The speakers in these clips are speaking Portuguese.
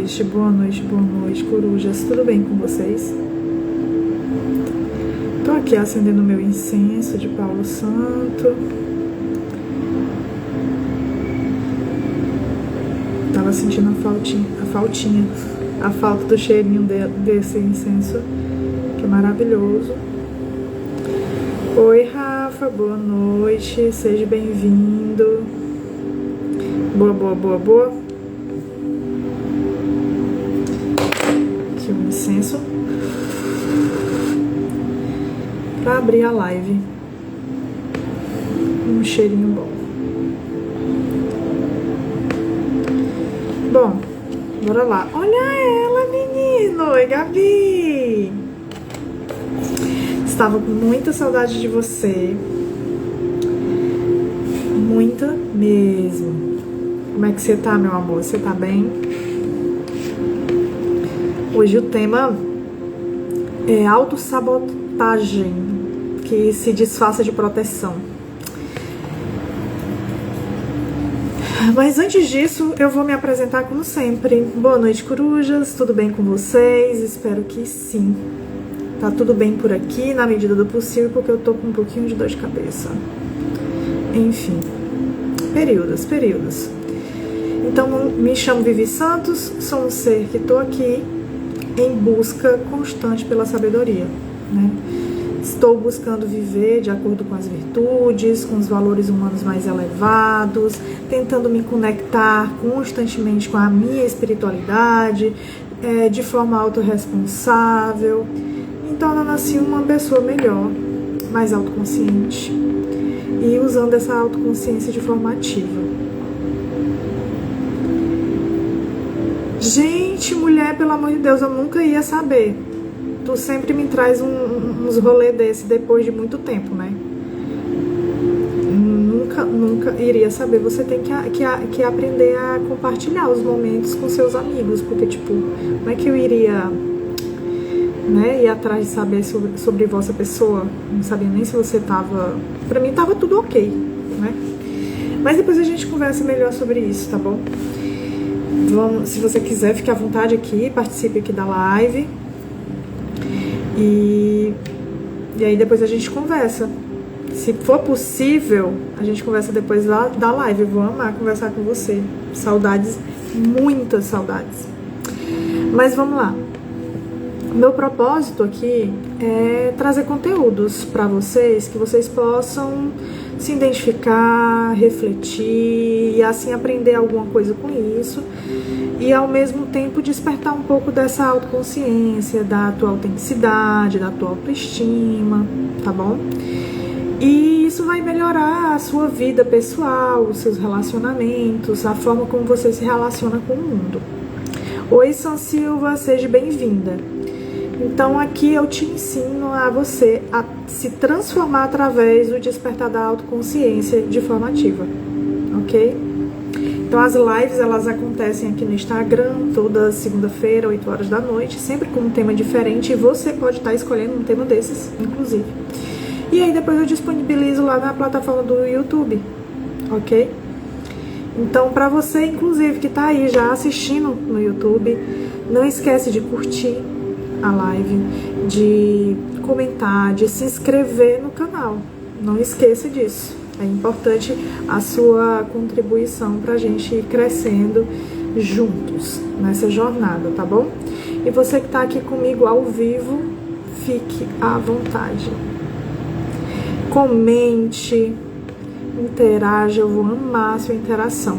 boa noite, corujas, tudo bem com vocês? Tô aqui acendendo meu incenso de Paulo Santo. Tava sentindo a falta do cheirinho desse incenso, que é maravilhoso. Oi, Rafa, boa noite, seja bem-vindo. Boa. Aqui o incenso pra abrir a live. Um cheirinho bom. Bom, bora lá. Olha ela, menino! Oi, Gabi! Estava com muita saudade de você. Muita mesmo. Como é que você tá, meu amor? Você tá bem? Hoje o tema é autossabotagem que se disfarça de proteção. Mas antes disso, eu vou me apresentar como sempre. Boa noite, corujas. Tudo bem com vocês? Espero que sim. Tá tudo bem por aqui, na medida do possível, porque eu tô com um pouquinho de dor de cabeça. Enfim, períodos. Então, me chamo Vivi Santos, sou um ser que tô aqui em busca constante pela sabedoria, né? Estou buscando viver de acordo com as virtudes, com os valores humanos mais elevados, tentando me conectar constantemente com a minha espiritualidade, de forma autorresponsável, tornando-se uma pessoa melhor, mais autoconsciente e usando essa autoconsciência de forma ativa. Gente, mulher, pelo amor de Deus, eu nunca ia saber. Tu sempre me traz uns rolê desse depois de muito tempo, né? Nunca iria saber. Você tem que aprender a compartilhar os momentos com seus amigos, porque, tipo, como é que eu iria, né, ir atrás de saber sobre vossa pessoa? Não sabia nem se você tava... Pra mim tava tudo ok, né? Mas depois a gente conversa melhor sobre isso, tá bom? Vamos, se você quiser, fique à vontade aqui, participe aqui da live. E aí depois a gente conversa. Se for possível, a gente conversa depois da live. Eu vou amar conversar com você. Saudades, muitas saudades. Mas vamos lá. Meu propósito aqui é trazer conteúdos para vocês, que vocês possam se identificar, refletir e assim aprender alguma coisa com isso e ao mesmo tempo despertar um pouco dessa autoconsciência, da tua autenticidade, da tua autoestima, tá bom? E isso vai melhorar a sua vida pessoal, os seus relacionamentos, a forma como você se relaciona com o mundo. Oi, San Silva, seja bem-vinda. Então aqui eu te ensino a você a se transformar através do despertar da autoconsciência de forma ativa, ok? Então as lives, elas acontecem aqui no Instagram toda segunda-feira, 8 horas da noite, sempre com um tema diferente, e você pode estar escolhendo um tema desses, inclusive. E aí depois eu disponibilizo lá na plataforma do YouTube, ok? Então para você, inclusive, que tá aí já assistindo no YouTube, não esquece de curtir a live, de comentar, de se inscrever no canal. Não esqueça disso. É importante a sua contribuição pra gente ir crescendo juntos nessa jornada, tá bom? E você que tá aqui comigo ao vivo, fique à vontade. Comente, interaja, eu vou amar a sua interação.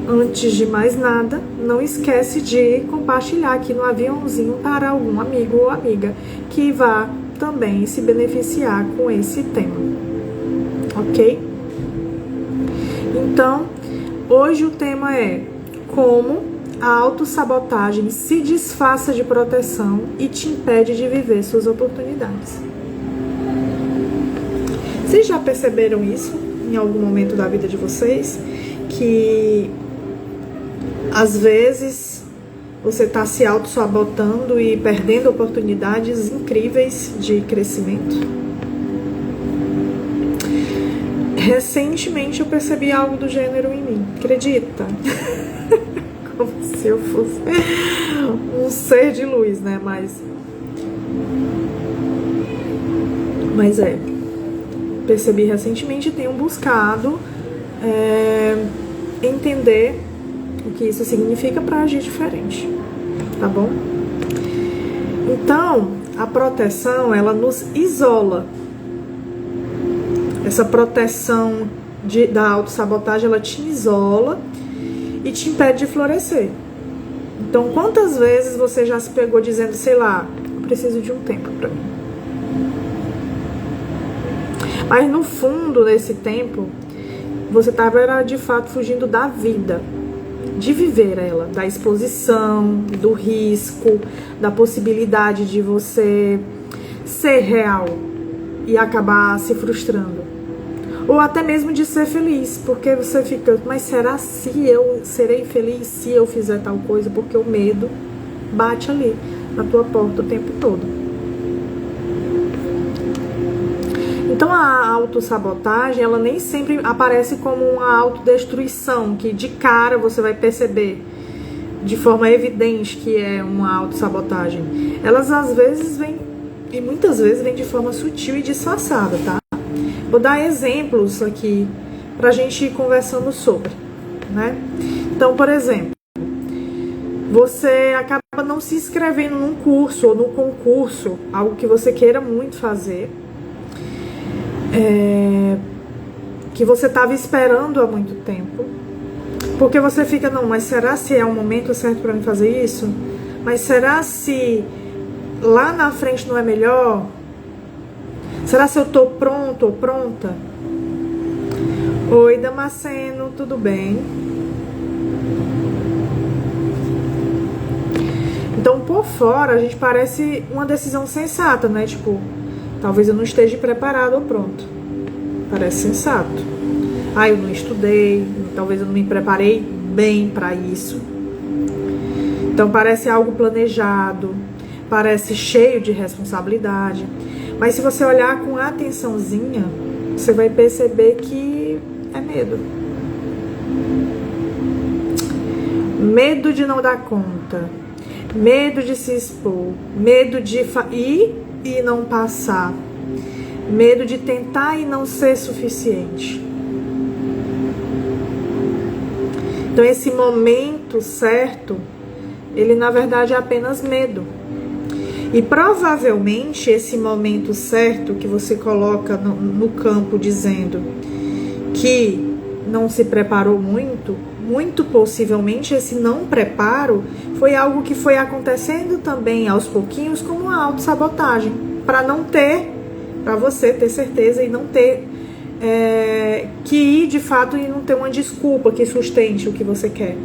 Antes de mais nada, não esquece de compartilhar aqui no aviãozinho para algum amigo ou amiga que vá também se beneficiar com esse tema, ok? Então, hoje o tema é como a autossabotagem se disfarça de proteção e te impede de viver suas oportunidades. Vocês já perceberam isso em algum momento da vida de vocês? Que às vezes você está se auto-sabotando e perdendo oportunidades incríveis de crescimento. Recentemente eu percebi algo do gênero em mim, acredita? Como se eu fosse um ser de luz, né? Mas percebi recentemente e tenho buscado entender o que isso significa para agir diferente, tá bom? Então, a proteção, ela nos isola. Essa proteção da autossabotagem, ela te isola e te impede de florescer. Então, quantas vezes você já se pegou dizendo, sei lá, eu preciso de um tempo pra mim. Mas no fundo, nesse tempo, você estava de fato fugindo da vida, de viver ela, da exposição, do risco, da possibilidade de você ser real e acabar se frustrando. Ou até mesmo de ser feliz, porque você fica, mas será se eu serei feliz se eu fizer tal coisa? Porque o medo bate ali na tua porta o tempo todo. Então a autossabotagem, ela nem sempre aparece como uma autodestruição, que de cara você vai perceber de forma evidente que é uma autossabotagem. Elas às vezes vêm, e muitas vezes vêm de forma sutil e disfarçada, tá? Vou dar exemplos aqui pra gente ir conversando sobre, né? Então, por exemplo, você acaba não se inscrevendo num curso ou num concurso, algo que você queira muito fazer, que você estava esperando há muito tempo, porque você fica, não, mas será se é o momento certo para mim fazer isso? Mas será se lá na frente não é melhor? Será se eu tô pronto ou pronta? Oi, Damasceno, tudo bem? Então, por fora, a gente parece uma decisão sensata, né? Tipo, talvez eu não esteja preparado ou pronto. Parece sensato. Eu não estudei, talvez eu não me preparei bem para isso. Então parece algo planejado, parece cheio de responsabilidade. Mas se você olhar com atençãozinha, você vai perceber que é medo. Medo de não dar conta, medo de se expor, medo de ir e não passar, medo de tentar e não ser suficiente. Então esse momento certo, ele na verdade é apenas medo. E provavelmente esse momento certo que você coloca no campo dizendo que não se preparou muito possivelmente esse não preparo foi algo que foi acontecendo também aos pouquinhos como uma autossabotagem, para você ter certeza e não ter que ir de fato e não ter uma desculpa que sustente o que você quer.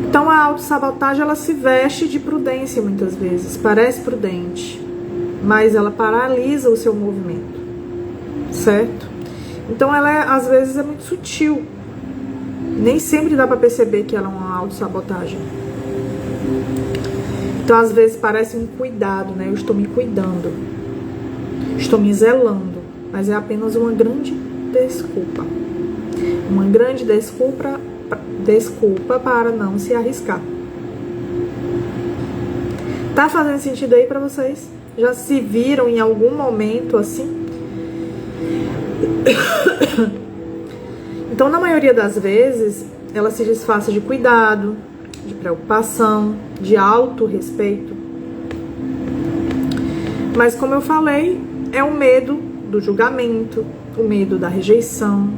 Então a autossabotagem, ela se veste de prudência muitas vezes, parece prudente, mas ela paralisa o seu movimento, certo? Então ela às vezes é muito sutil, nem sempre dá para perceber que ela é uma autossabotagem. Então às vezes parece um cuidado, né? Eu estou me cuidando, estou me zelando, mas é apenas uma grande desculpa. Uma grande desculpa para não se arriscar. Tá fazendo sentido aí pra vocês? Já se viram em algum momento assim? Então, na maioria das vezes, ela se disfarça de cuidado, de preocupação, de autorrespeito. Mas, como eu falei, é o medo do julgamento, o medo da rejeição,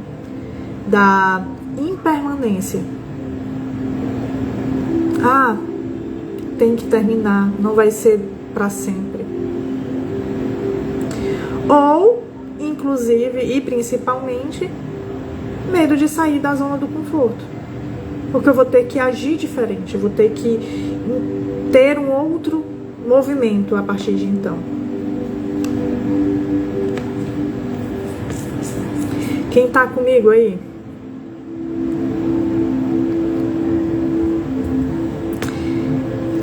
da impermanência. Tem que terminar, não vai ser para sempre. Ou, inclusive e principalmente, medo de sair da zona do conforto. Porque eu vou ter que agir diferente, eu vou ter que ter um outro movimento a partir de então. Quem tá comigo aí?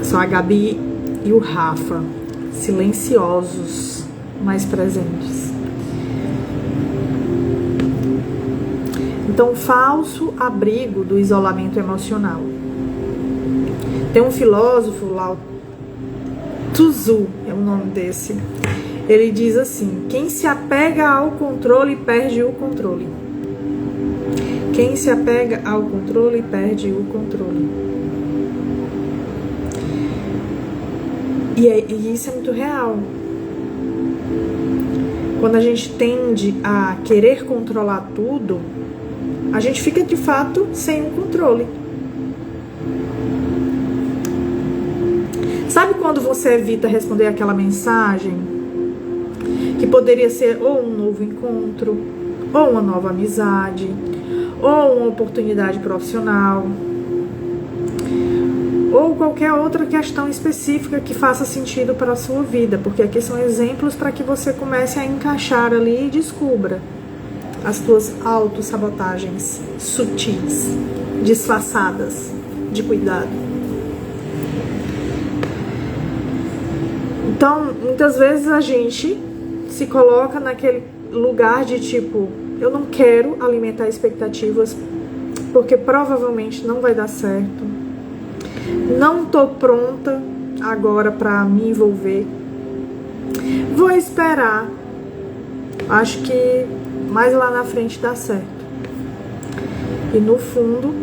Só a Gabi e o Rafa, silenciosos, mais presentes. Então, falso abrigo do isolamento emocional. Tem um filósofo, Lao Tzu, é o nome desse. Ele diz assim: quem se apega ao controle perde o controle. Quem se apega ao controle perde o controle. E isso é muito real. Quando a gente tende a querer controlar tudo, a gente fica de fato sem o controle. Sabe quando você evita responder aquela mensagem que poderia ser ou um novo encontro, ou uma nova amizade, ou uma oportunidade profissional, ou qualquer outra questão específica que faça sentido para a sua vida, porque aqui são exemplos para que você comece a encaixar ali e descubra as suas autossabotagens sutis, disfarçadas de cuidado. Então, muitas vezes a gente se coloca naquele lugar de tipo, eu não quero alimentar expectativas porque provavelmente não vai dar certo. Não tô pronta agora para me envolver. Vou esperar. Acho que mais lá na frente dá certo. E no fundo,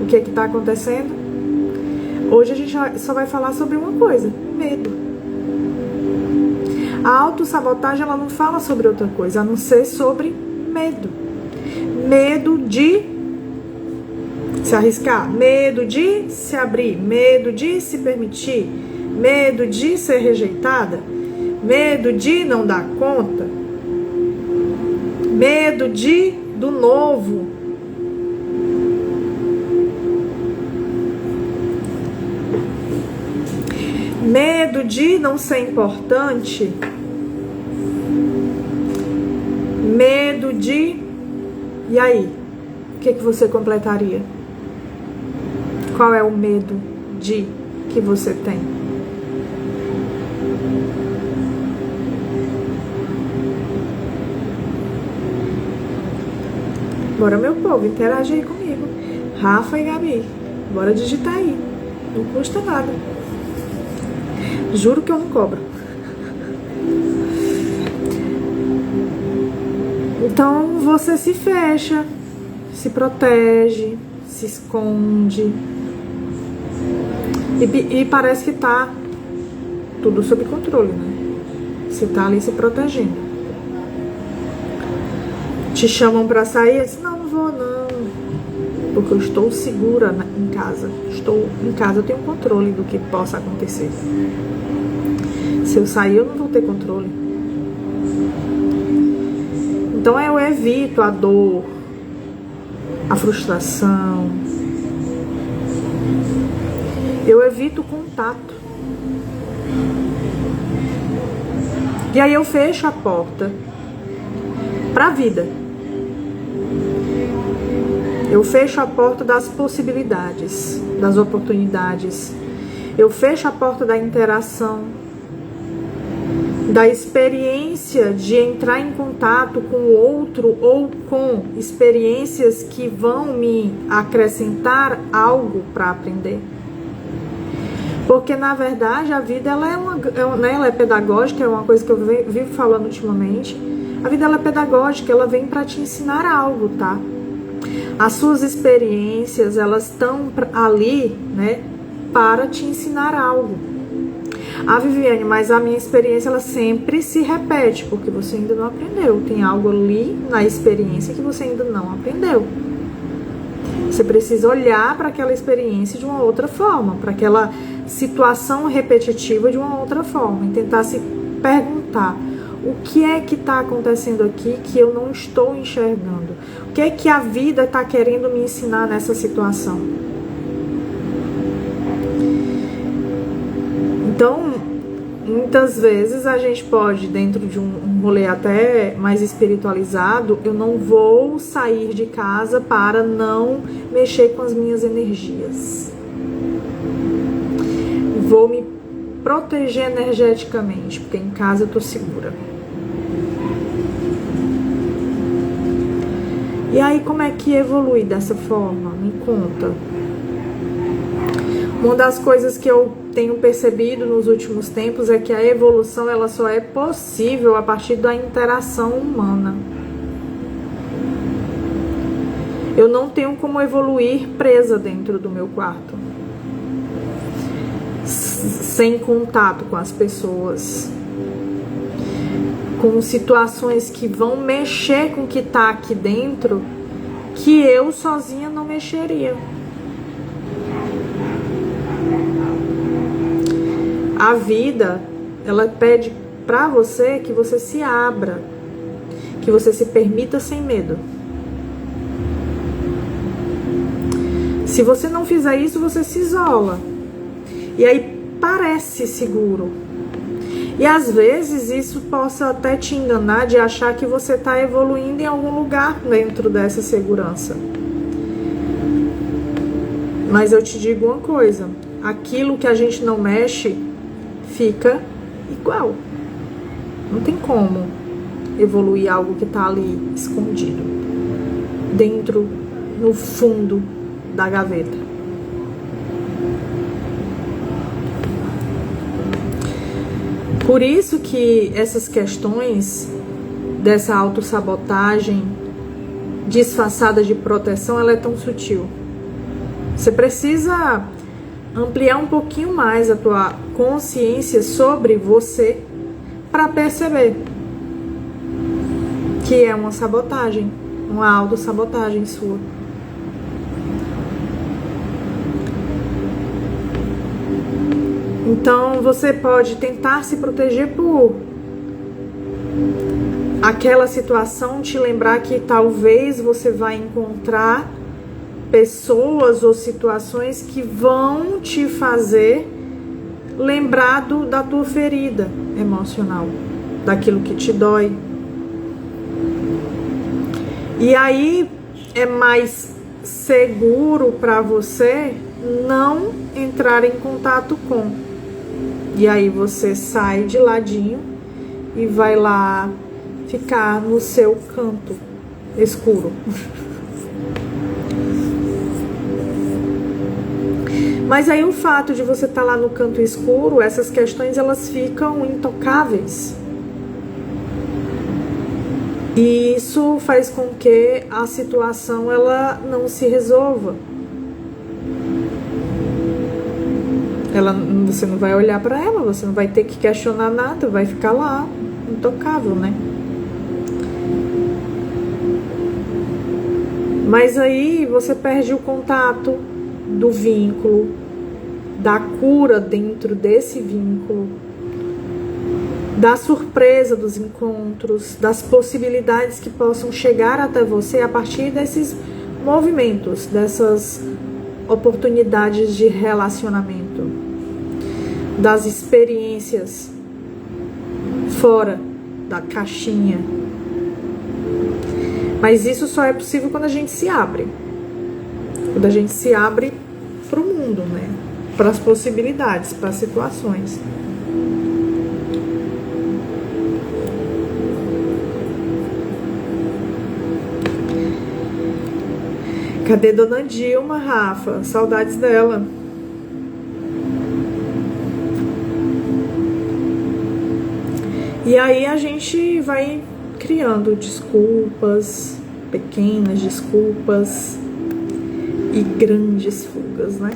o que está acontecendo? Hoje a gente só vai falar sobre uma coisa: medo. A autossabotagem, ela não fala sobre outra coisa, a não ser sobre medo. Medo de se arriscar, medo de se abrir, medo de se permitir, medo de ser rejeitada, medo de não dar conta, medo do novo. Medo de não ser importante, medo de... E aí? O que você completaria? Qual é o medo de que você tem? Bora, meu povo, interage aí comigo. Rafa e Gabi, bora digitar aí. Não custa nada. Juro que eu não cobro. Então você se fecha, se protege, se esconde. E parece que tá tudo sob controle, né? Você tá ali se protegendo. Te chamam pra sair, eu disse, não vou não. Porque eu estou segura em casa. Estou em casa, eu tenho controle do que possa acontecer. Se eu sair, eu não vou ter controle. Então eu evito a dor, a frustração. Eu evito o contato. E aí eu fecho a porta para a vida. Eu fecho a porta das possibilidades, das oportunidades. Eu fecho a porta da interação, da experiência de entrar em contato com o outro ou com experiências que vão me acrescentar algo para aprender. Porque, na verdade, a vida ela é pedagógica, é uma coisa que eu vivo falando ultimamente. A vida ela é pedagógica, ela vem para te ensinar algo, tá? As suas experiências, elas estão ali, né, para te ensinar algo. Ah, Viviane, mas a minha experiência ela sempre se repete, porque você ainda não aprendeu. Tem algo ali na experiência que você ainda não aprendeu. Você precisa olhar para aquela experiência de uma outra forma, para aquela situação repetitiva de uma outra forma, e tentar se perguntar: o que é que está acontecendo aqui que eu não estou enxergando? O que é que a vida está querendo me ensinar nessa situação? Então, muitas vezes a gente pode, dentro de um rolê até mais espiritualizado, eu não vou sair de casa para não mexer com as minhas energias. Vou me proteger energeticamente, porque em casa eu tô segura. E aí, como é que evolui dessa forma? Me conta. Uma das coisas que eu tenho percebido nos últimos tempos é que a evolução ela só é possível a partir da interação humana. Eu não tenho como evoluir presa dentro do meu quarto, sem contato com as pessoas, com situações que vão mexer com o que está aqui dentro, que eu sozinha não mexeria. A vida, ela pede para você que você se abra, que você se permita sem medo. Se você não fizer isso, você se isola. E aí parece seguro. E às vezes isso possa até te enganar de achar que você está evoluindo em algum lugar dentro dessa segurança. Mas eu te digo uma coisa, aquilo que a gente não mexe fica igual. Não tem como evoluir algo que está ali escondido, dentro, no fundo da gaveta. Por isso que essas questões dessa autossabotagem disfarçada de proteção, ela é tão sutil. Você precisa ampliar um pouquinho mais a tua consciência sobre você para perceber que é uma sabotagem, uma autossabotagem sua. Então você pode tentar se proteger por aquela situação, te lembrar que talvez você vai encontrar pessoas ou situações que vão te fazer lembrar da tua ferida emocional, daquilo que te dói. E aí é mais seguro para você não entrar em contato com. E aí você sai de ladinho e vai lá ficar no seu canto escuro. Mas aí o fato de você estar lá no canto escuro, essas questões elas ficam intocáveis. E isso faz com que a situação ela não se resolva. Você não vai olhar para ela, você não vai ter que questionar nada, vai ficar lá, intocável, né? Mas aí você perde o contato do vínculo, da cura dentro desse vínculo, da surpresa dos encontros, das possibilidades que possam chegar até você a partir desses movimentos, dessas oportunidades de relacionamento, das experiências fora da caixinha. Mas isso só é possível quando a gente se abre. Quando a gente se abre para o mundo, né? Para as possibilidades, para as situações. Cadê Dona Dilma, Rafa? Saudades dela. E aí a gente vai criando desculpas, pequenas desculpas e grandes fugas, né?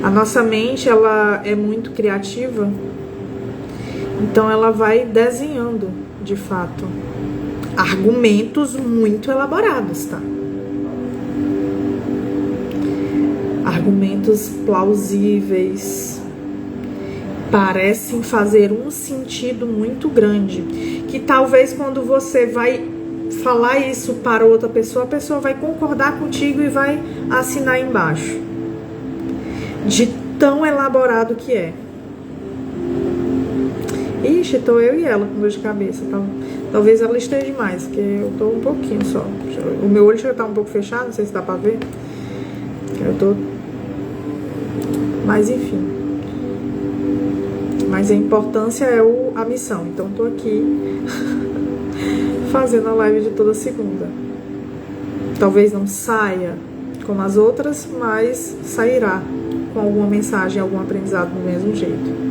A nossa mente, ela é muito criativa, então ela vai desenhando, de fato, argumentos muito elaborados, tá? Argumentos plausíveis, parecem fazer um sentido muito grande, que talvez quando você vai falar isso para outra pessoa, a pessoa vai concordar contigo e vai assinar embaixo, de tão elaborado que é. Ixi, tô eu e ela com dor de cabeça, tá? Talvez ela esteja mais, porque eu tô um pouquinho só. O meu olho já tá um pouco fechado, não sei se dá pra ver. Eu tô... Mas enfim. Mas a importância é a missão. Então tô aqui fazendo a live de toda segunda. Talvez não saia como as outras, mas sairá com alguma mensagem, algum aprendizado do mesmo jeito.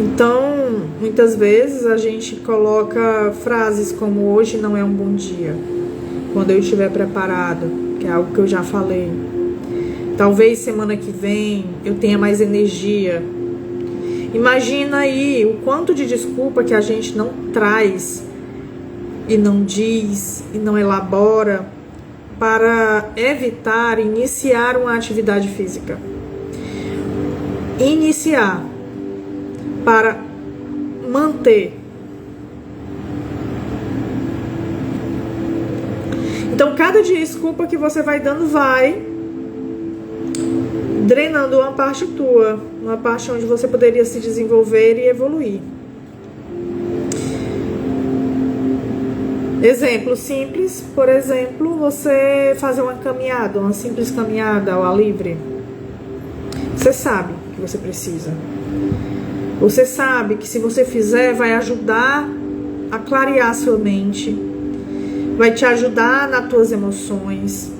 Então, muitas vezes a gente coloca frases como hoje não é um bom dia, quando eu estiver preparado, que é algo que eu já falei. Talvez semana que vem eu tenha mais energia. Imagina aí o quanto de desculpa que a gente não traz e não diz e não elabora para evitar iniciar uma atividade física. Iniciar para manter. Então, cada desculpa que você vai dando vai drenando uma parte tua, uma parte onde você poderia se desenvolver e evoluir. Exemplo simples, por exemplo, você fazer uma caminhada, uma simples caminhada ao ar livre. Você sabe que você precisa. Você sabe que se você fizer, vai ajudar a clarear sua mente, vai te ajudar nas tuas emoções,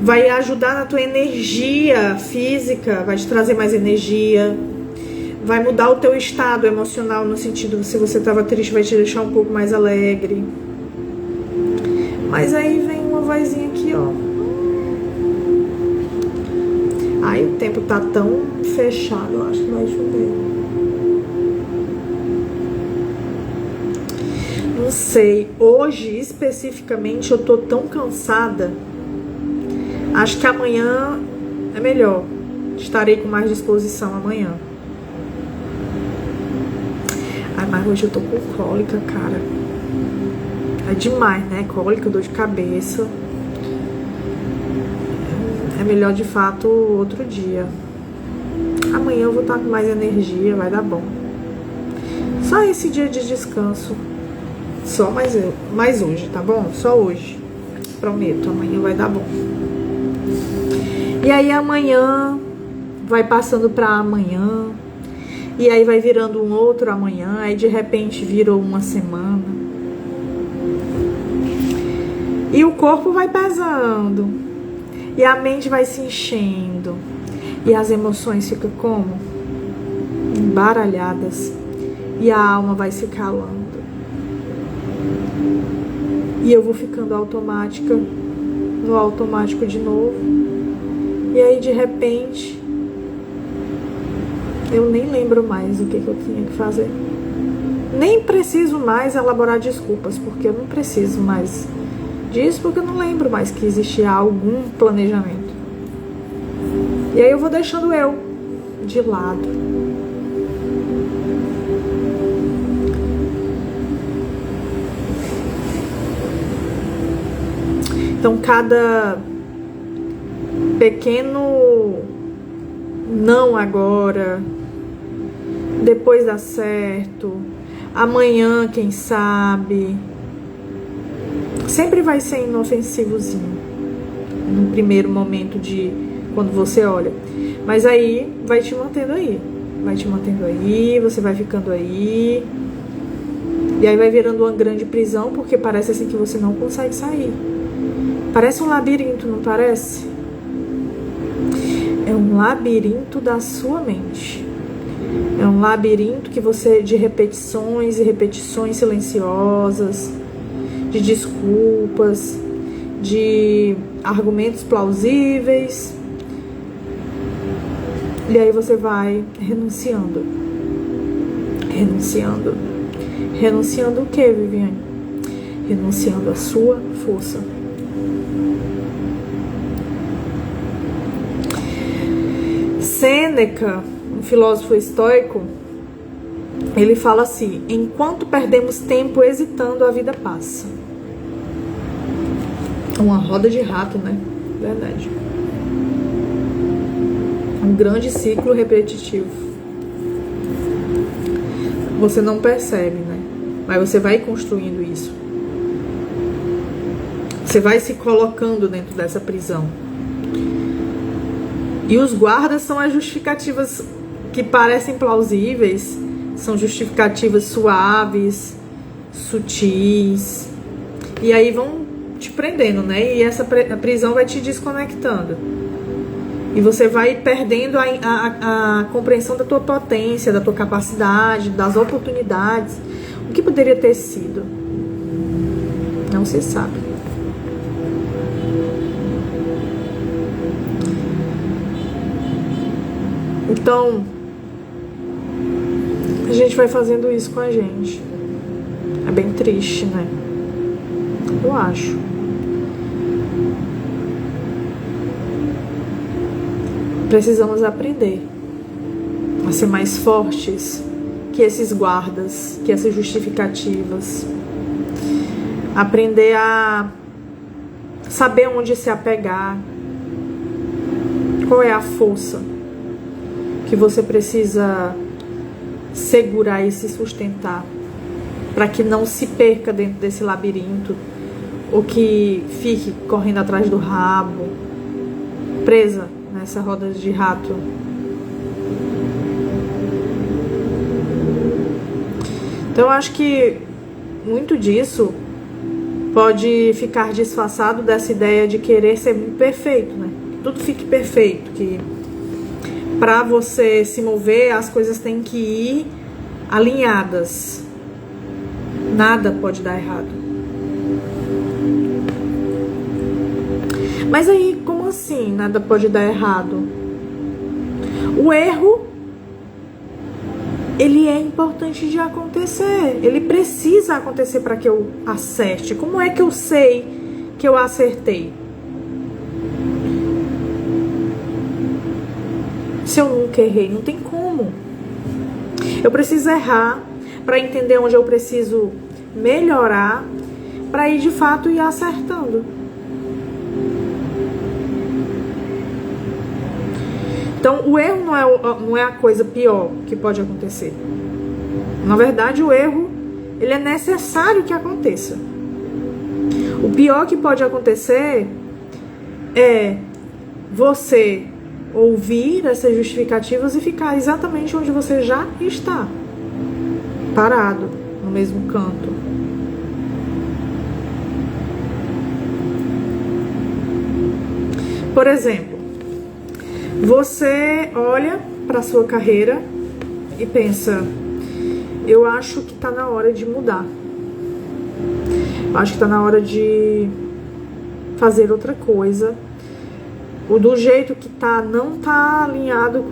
vai ajudar na tua energia física, vai te trazer mais energia, vai mudar o teu estado emocional, no sentido, se você estava triste, vai te deixar um pouco mais alegre. Mas aí vem uma vozinha aqui, ó. Ai, o tempo tá tão fechado, eu acho que vai chover. Não sei, hoje especificamente eu tô tão cansada. Acho que amanhã é melhor. Estarei com mais disposição amanhã. Ai, mas hoje eu tô com cólica, cara. É demais, né? Cólica, dor de cabeça. É melhor de fato outro dia. Amanhã eu vou estar com mais energia, vai dar bom. Só esse dia de descanso. Só mais hoje, tá bom? Só hoje. Prometo, amanhã vai dar bom. E aí amanhã vai passando pra amanhã. E aí vai virando um outro amanhã. Aí de repente virou uma semana. E o corpo vai pesando. E a mente vai se enchendo. E as emoções ficam como? Embaralhadas. E a alma vai se calando. E eu vou ficando automática. No automático de novo. E aí de repente eu nem lembro mais o que eu tinha que fazer. Nem preciso mais elaborar desculpas, porque eu não preciso mais disso, porque eu não lembro mais que existia algum planejamento. E aí eu vou deixando eu de lado. Então cada pequeno não agora, depois dá certo, amanhã quem sabe, sempre vai ser inofensivozinho no primeiro momento de quando você olha, mas aí vai te mantendo aí, você vai ficando aí, e aí vai virando uma grande prisão, porque parece assim que você não consegue sair. Parece um labirinto, não parece? É um labirinto da sua mente. É um labirinto que você, de repetições e repetições silenciosas, de desculpas, de argumentos plausíveis. E aí você vai renunciando. Renunciando. Renunciando o que, Viviane? Renunciando a sua força. Sêneca, um filósofo estoico, ele fala assim: enquanto perdemos tempo hesitando, a vida passa. Uma roda de rato, né? Verdade. Um grande ciclo repetitivo. Você não percebe, né? Mas você vai construindo isso. Você vai se colocando dentro dessa prisão. E os guardas são as justificativas que parecem plausíveis, São justificativas suaves, sutis. E aí vão te prendendo, né? E essa prisão vai te desconectando. E você vai perdendo a compreensão da tua potência, da tua capacidade, das oportunidades. O que poderia ter sido? Não se sabe. Então, a gente vai fazendo isso com a gente. É bem triste, né? Eu acho. Precisamos aprender a ser mais fortes que esses guardas, que essas justificativas. Aprender a saber onde se apegar. Qual é a força que você precisa segurar e se sustentar para que não se perca dentro desse labirinto ou que fique correndo atrás do rabo, presa nessa roda de rato. Então eu acho que muito disso pode ficar disfarçado dessa ideia de querer ser muito perfeito, né? Que tudo fique perfeito, que para você se mover as coisas têm que ir alinhadas. Nada pode dar errado. Mas aí, como assim nada pode dar errado? O erro, ele é importante de acontecer. Ele precisa acontecer para que eu acerte. Como é que eu sei que eu acertei? Se eu nunca errei, não tem como. Eu preciso errar para entender onde eu preciso melhorar, para ir de fato ir acertando. Então, o erro não é a coisa pior que pode acontecer. Na verdade, o erro, ele é necessário que aconteça. O pior que pode acontecer é você ouvir essas justificativas e ficar exatamente onde você já está, parado, no mesmo canto. Por exemplo, você olha para a sua carreira e pensa, eu acho que está na hora de mudar. Eu acho que está na hora de fazer outra coisa. Do jeito que tá, não tá alinhado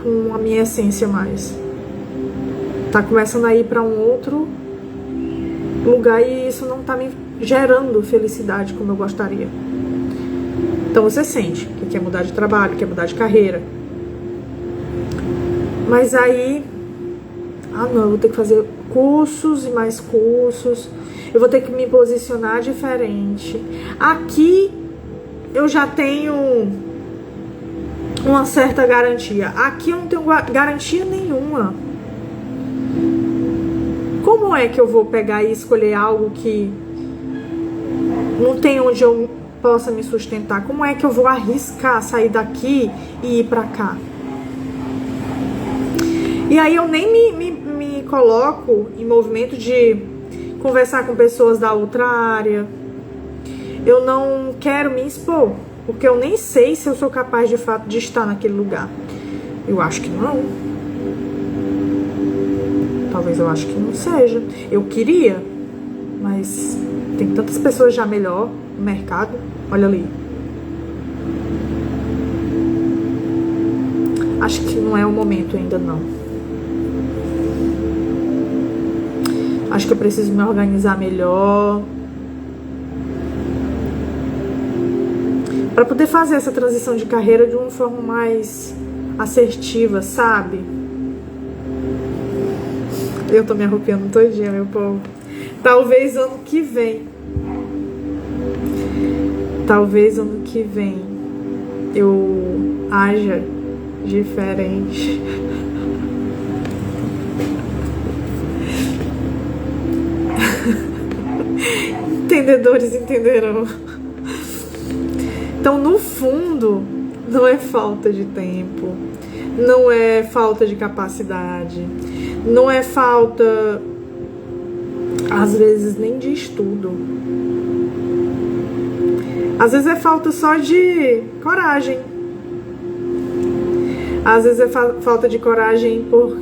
com a minha essência mais. Tá começando a ir para um outro lugar e isso não tá me gerando felicidade como eu gostaria. Então você sente que quer mudar de trabalho, quer mudar de carreira. Mas aí, não, eu vou ter que fazer cursos e mais cursos. Eu vou ter que me posicionar diferente. Aqui eu já tenho uma certa garantia. Aqui eu não tenho garantia nenhuma. Como é que eu vou pegar e escolher algo que não tem onde eu possa me sustentar? Como é que eu vou arriscar sair daqui e ir pra cá? E aí eu nem me coloco em movimento de conversar com pessoas da outra área. Eu não quero me expor, porque eu nem sei se eu sou capaz de fato de estar naquele lugar. Eu acho que não. Talvez eu acho que não seja. Eu queria, mas tem tantas pessoas já melhor no mercado. Olha ali. Acho que não é o momento ainda não. Acho que eu preciso me organizar melhor para poder fazer essa transição de carreira de uma forma mais assertiva, sabe? Eu tô me arrupiando todinha, meu povo. Talvez ano que vem. Talvez ano que vem eu haja diferente. Entendedores entenderão. Então, no fundo, não é falta de tempo, não é falta de capacidade, Não é falta, às vezes, nem de estudo. Às vezes é falta só de coragem. Às vezes é falta de coragem por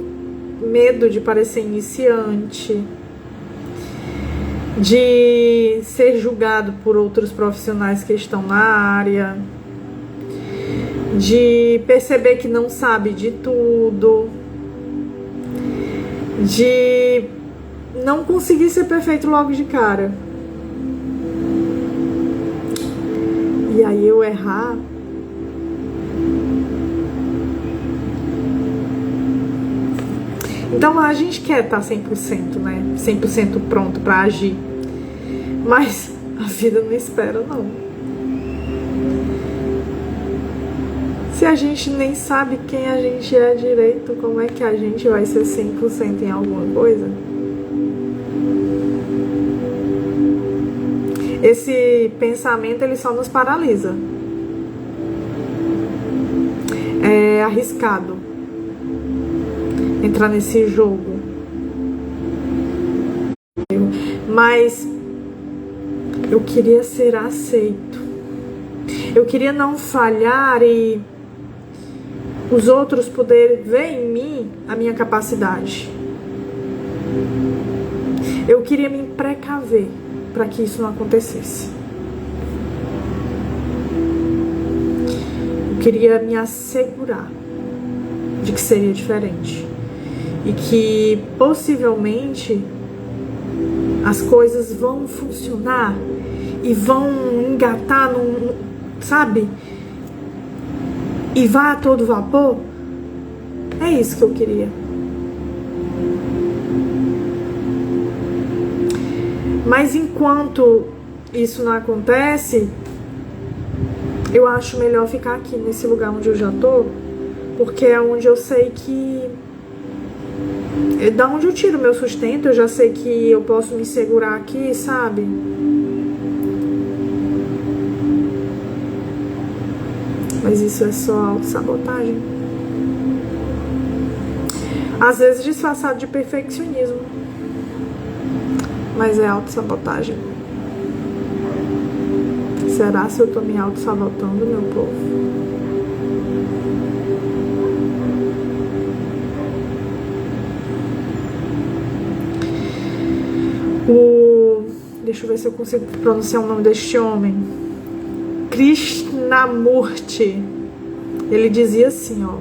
medo de parecer iniciante, de ser julgado por outros profissionais que estão na área, de perceber que não sabe de tudo, de não conseguir ser perfeito logo de cara. E aí eu errar. Então a gente quer estar 100%, né? 100% pronto pra agir. Mas a vida não espera, não. Se a gente nem sabe quem a gente é direito, como é que a gente vai ser 100% em alguma coisa? Esse pensamento, ele só nos paralisa. É arriscado entrar nesse jogo. Mas eu queria ser aceito. Eu queria não falhar e os outros poderem ver em mim a minha capacidade. Eu queria me precaver para que isso não acontecesse. Eu queria me assegurar de que seria diferente e que possivelmente as coisas vão funcionar e vão engatar sabe? E vá a todo vapor. É isso que eu queria. Mas enquanto isso não acontece, eu acho melhor ficar aqui nesse lugar onde eu já tô, porque é onde eu sei que é da onde eu tiro meu sustento. Eu já sei que eu posso me segurar aqui, sabe? Mas isso é só autossabotagem. Às vezes disfarçado de perfeccionismo. Mas é autossabotagem. Será se eu tô me autossabotando, meu povo? Deixa eu ver se eu consigo pronunciar o nome deste homem. Krishnamurti. Ele dizia assim, ó: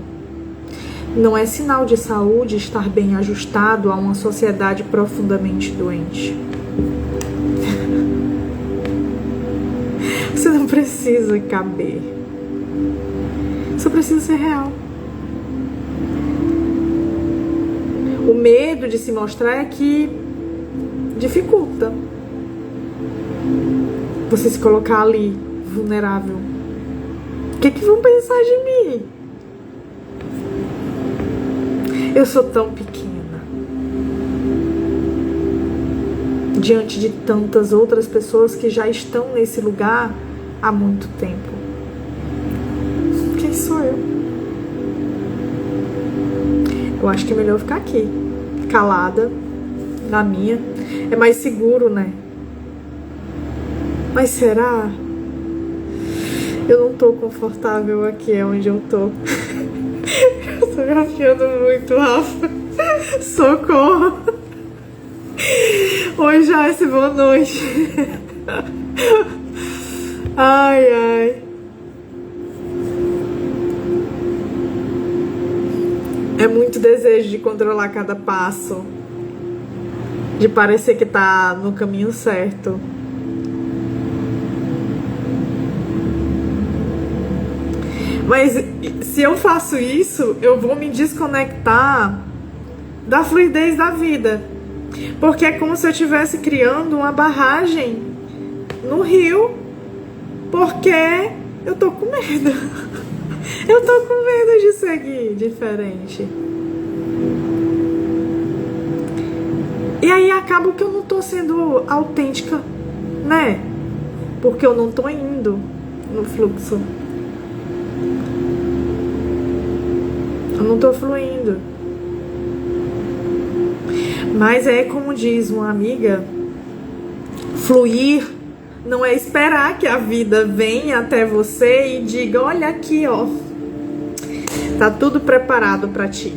não é sinal de saúde estar bem ajustado a uma sociedade profundamente doente. Você não precisa caber. Só precisa ser real. O medo de se mostrar é que dificulta você se colocar ali, vulnerável. O que vão pensar de mim? Eu sou tão pequena diante de tantas outras pessoas que já estão nesse lugar há muito tempo. Quem sou eu? Eu acho que é melhor ficar aqui, calada, na minha. É mais seguro, né? Mas será? Eu não tô confortável aqui, é onde eu tô. Eu tô me afiando muito, Rafa. Socorro. Oi, Joyce, boa noite. Ai, ai. É muito desejo de controlar cada passo, de parecer que tá no caminho certo. Mas se eu faço isso, eu vou me desconectar da fluidez da vida. Porque é como se eu estivesse criando uma barragem no rio. Porque eu tô com medo. Eu tô com medo de seguir diferente. E aí acaba que eu não tô sendo autêntica, né? Porque eu não tô indo no fluxo. Eu não tô fluindo. Mas é como diz uma amiga, fluir não é esperar que a vida venha até você e diga, olha aqui, ó, tá tudo preparado para ti.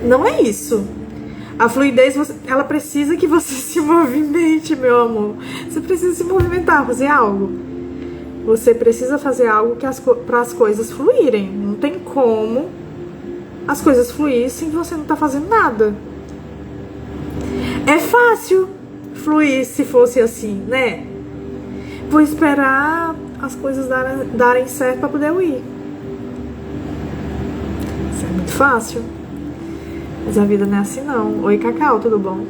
Não é isso. A fluidez, ela precisa que você se movimente, meu amor. Você precisa se movimentar, fazer algo. Você precisa fazer algo para as coisas fluírem. Não tem como as coisas fluírem se você não tá fazendo nada. É fácil fluir se fosse assim, né? Vou esperar as coisas darem certo para poder ir. Isso é muito fácil. Mas a vida não é assim não. Oi, Cacau, tudo bom?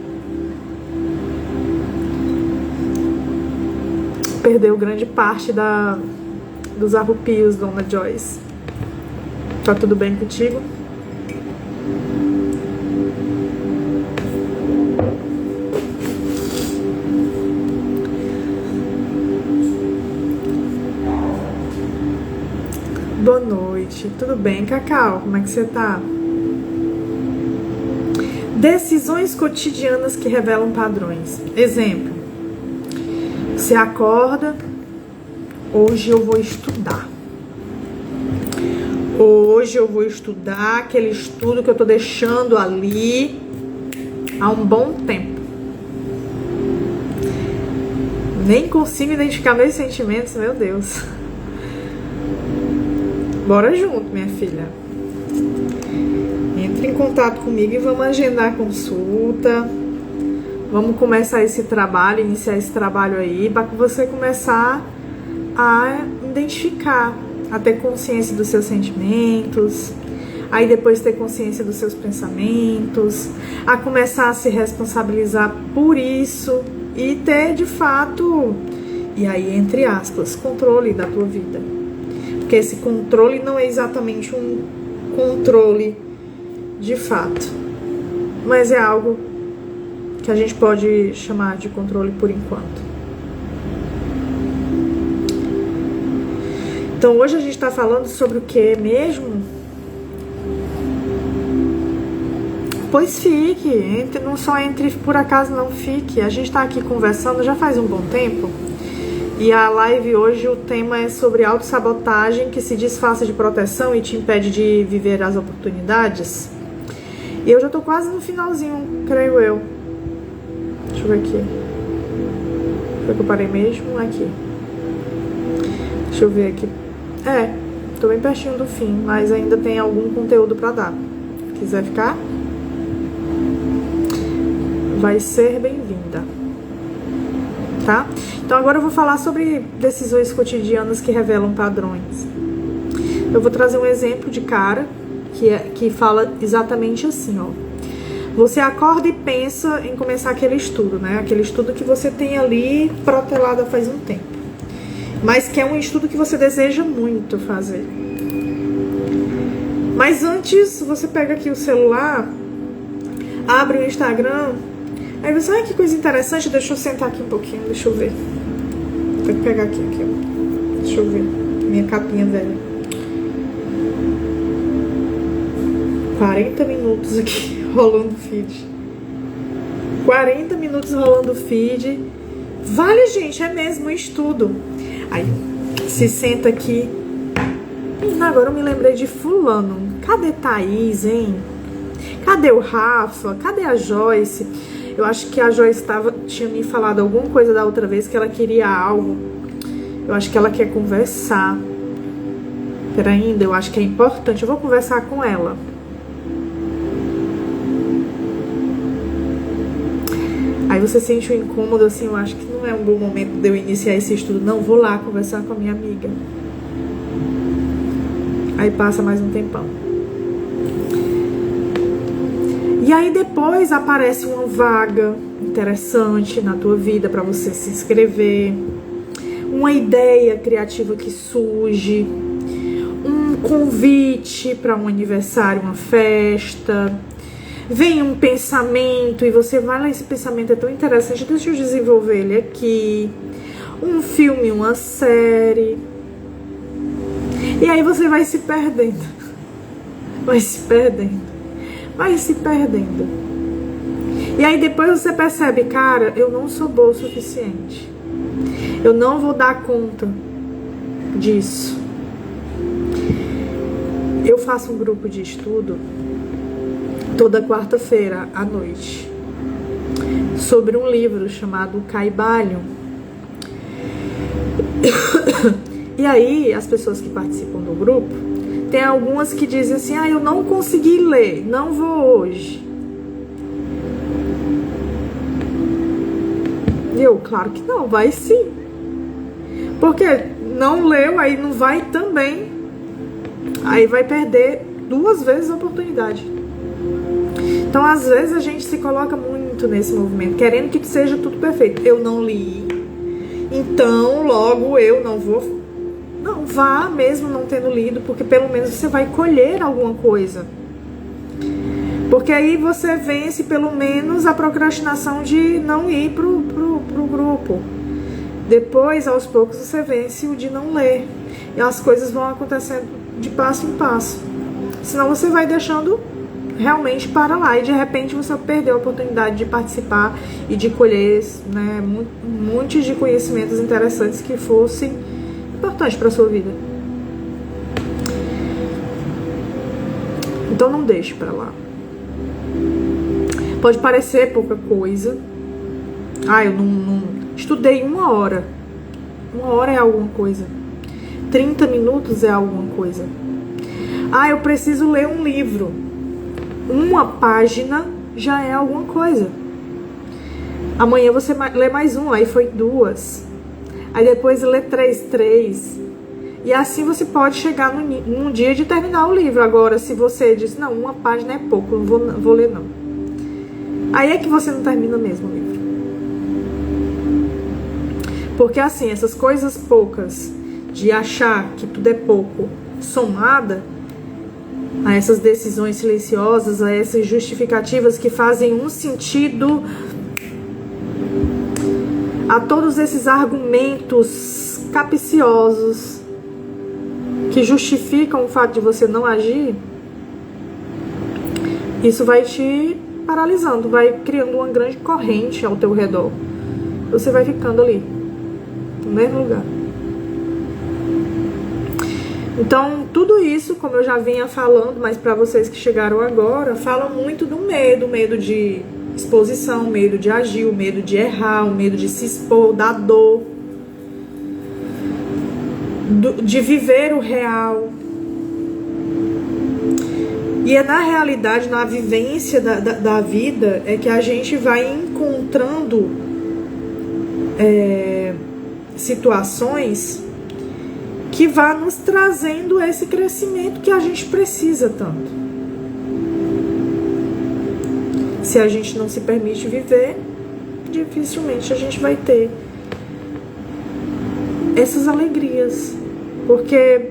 Perdeu grande parte dos arrupios, Dona Joyce. Tá tudo bem contigo? Boa noite, tudo bem, Cacau? Como é que você tá? Decisões cotidianas que revelam padrões. Exemplo, você acorda, hoje eu vou estudar. Hoje eu vou estudar aquele estudo que eu tô deixando ali há um bom tempo. Nem consigo identificar meus sentimentos, meu Deus. Bora junto, minha filha. Entre em contato comigo e vamos agendar a consulta. Vamos começar esse trabalho, iniciar esse trabalho aí, para você começar a identificar, a ter consciência dos seus sentimentos, aí depois ter consciência dos seus pensamentos, a começar a se responsabilizar por isso e ter de fato, e aí entre aspas, controle da tua vida. Porque esse controle não é exatamente um controle de fato, mas é algo que a gente pode chamar de controle por enquanto. Então hoje a gente está falando sobre o que mesmo? Pois fique, não só entre por acaso, não fique. A gente está aqui conversando já faz um bom tempo. E a live hoje, o tema é sobre autossabotagem que se disfarça de proteção e te impede de viver as oportunidades. E eu já tô quase no finalzinho, creio eu. Deixa eu ver aqui. Foi que eu parei mesmo? Aqui. Deixa eu ver aqui. Tô bem pertinho do fim, mas ainda tem algum conteúdo pra dar. Quiser ficar? Vai ser bem-vinda. Tá? Então agora eu vou falar sobre decisões cotidianas que revelam padrões. Eu vou trazer um exemplo de cara que fala exatamente assim, ó. Você acorda e pensa em começar aquele estudo, né? Aquele estudo que você tem ali protelado faz um tempo. Mas que é um estudo que você deseja muito fazer. Mas antes, você pega aqui o celular, abre o Instagram, aí você, ai, que coisa interessante, deixa eu sentar aqui um pouquinho, deixa eu ver. Vou pegar aqui, ó. Deixa eu ver. Minha capinha velha. 40 minutos aqui rolando feed. 40 minutos rolando feed. Vale, gente, é mesmo um estudo. Aí, se senta aqui. Agora eu me lembrei de fulano. Cadê Thaís, hein? Cadê o Rafa? Cadê a Joyce? Eu acho que a Joyce tinha me falado alguma coisa da outra vez que ela queria algo. Eu acho que ela quer conversar. Peraí, eu acho que é importante. Eu vou conversar com ela. Aí você sente um incômodo assim, eu acho que não é um bom momento de eu iniciar esse estudo. Não, vou lá conversar com a minha amiga. Aí passa mais um tempão. E aí depois aparece uma vaga interessante na tua vida para você se inscrever. Uma ideia criativa que surge. Um convite para um aniversário, uma festa. Vem um pensamento e você vai lá, esse pensamento é tão interessante, deixa eu desenvolver ele aqui. Um filme, uma série. E aí você vai se perdendo. Vai se perdendo. Vai se perdendo. E aí depois você percebe, cara, eu não sou boa o suficiente. Eu não vou dar conta disso. Eu faço um grupo de estudo toda quarta-feira à noite sobre um livro chamado Caibalion. E aí as pessoas que participam do grupo, tem algumas que dizem assim, eu não consegui ler, não vou hoje. E eu, claro que não, vai sim. Porque não leu, aí não vai também. Aí vai perder 2 vezes a oportunidade. Então, às vezes, a gente se coloca muito nesse movimento, querendo que seja tudo perfeito. Eu não li, então logo eu não vou. Não, vá mesmo não tendo lido, porque pelo menos você vai colher alguma coisa. Porque aí você vence pelo menos a procrastinação de não ir pro grupo. Depois, aos poucos, você vence o de não ler. E as coisas vão acontecendo de passo em passo. Senão você vai deixando realmente para lá. E de repente você perdeu a oportunidade de participar e de colher, né, um monte de conhecimentos interessantes que fossem importantes para a sua vida. Então não deixe para lá. Pode parecer pouca coisa. Eu não estudei 1 hora. 1 hora é alguma coisa. 30 minutos é alguma coisa. Eu preciso ler um livro. 1 página já é alguma coisa. Amanhã você lê mais 1, aí foi 2. Aí depois lê 3. E assim você pode chegar num dia de terminar o livro. Agora, se você diz, não, 1 página é pouco, não vou ler não. Aí é que você não termina mesmo o livro. Porque assim, essas coisas poucas, de achar que tudo é pouco, somada a essas decisões silenciosas, a essas justificativas que fazem um sentido, a todos esses argumentos capciosos que justificam o fato de você não agir, isso vai te paralisando, vai criando uma grande corrente ao teu redor. Você vai ficando ali, no mesmo lugar. Então, tudo isso, como eu já vinha falando, mas para vocês que chegaram agora, fala muito do medo de exposição, medo de agir, o medo de errar, o medo de se expor, da dor, de viver o real. E é na realidade, na vivência da vida, é que a gente vai encontrando situações que vá nos trazendo esse crescimento que a gente precisa tanto. Se a gente não se permite viver, dificilmente a gente vai ter essas alegrias. Porque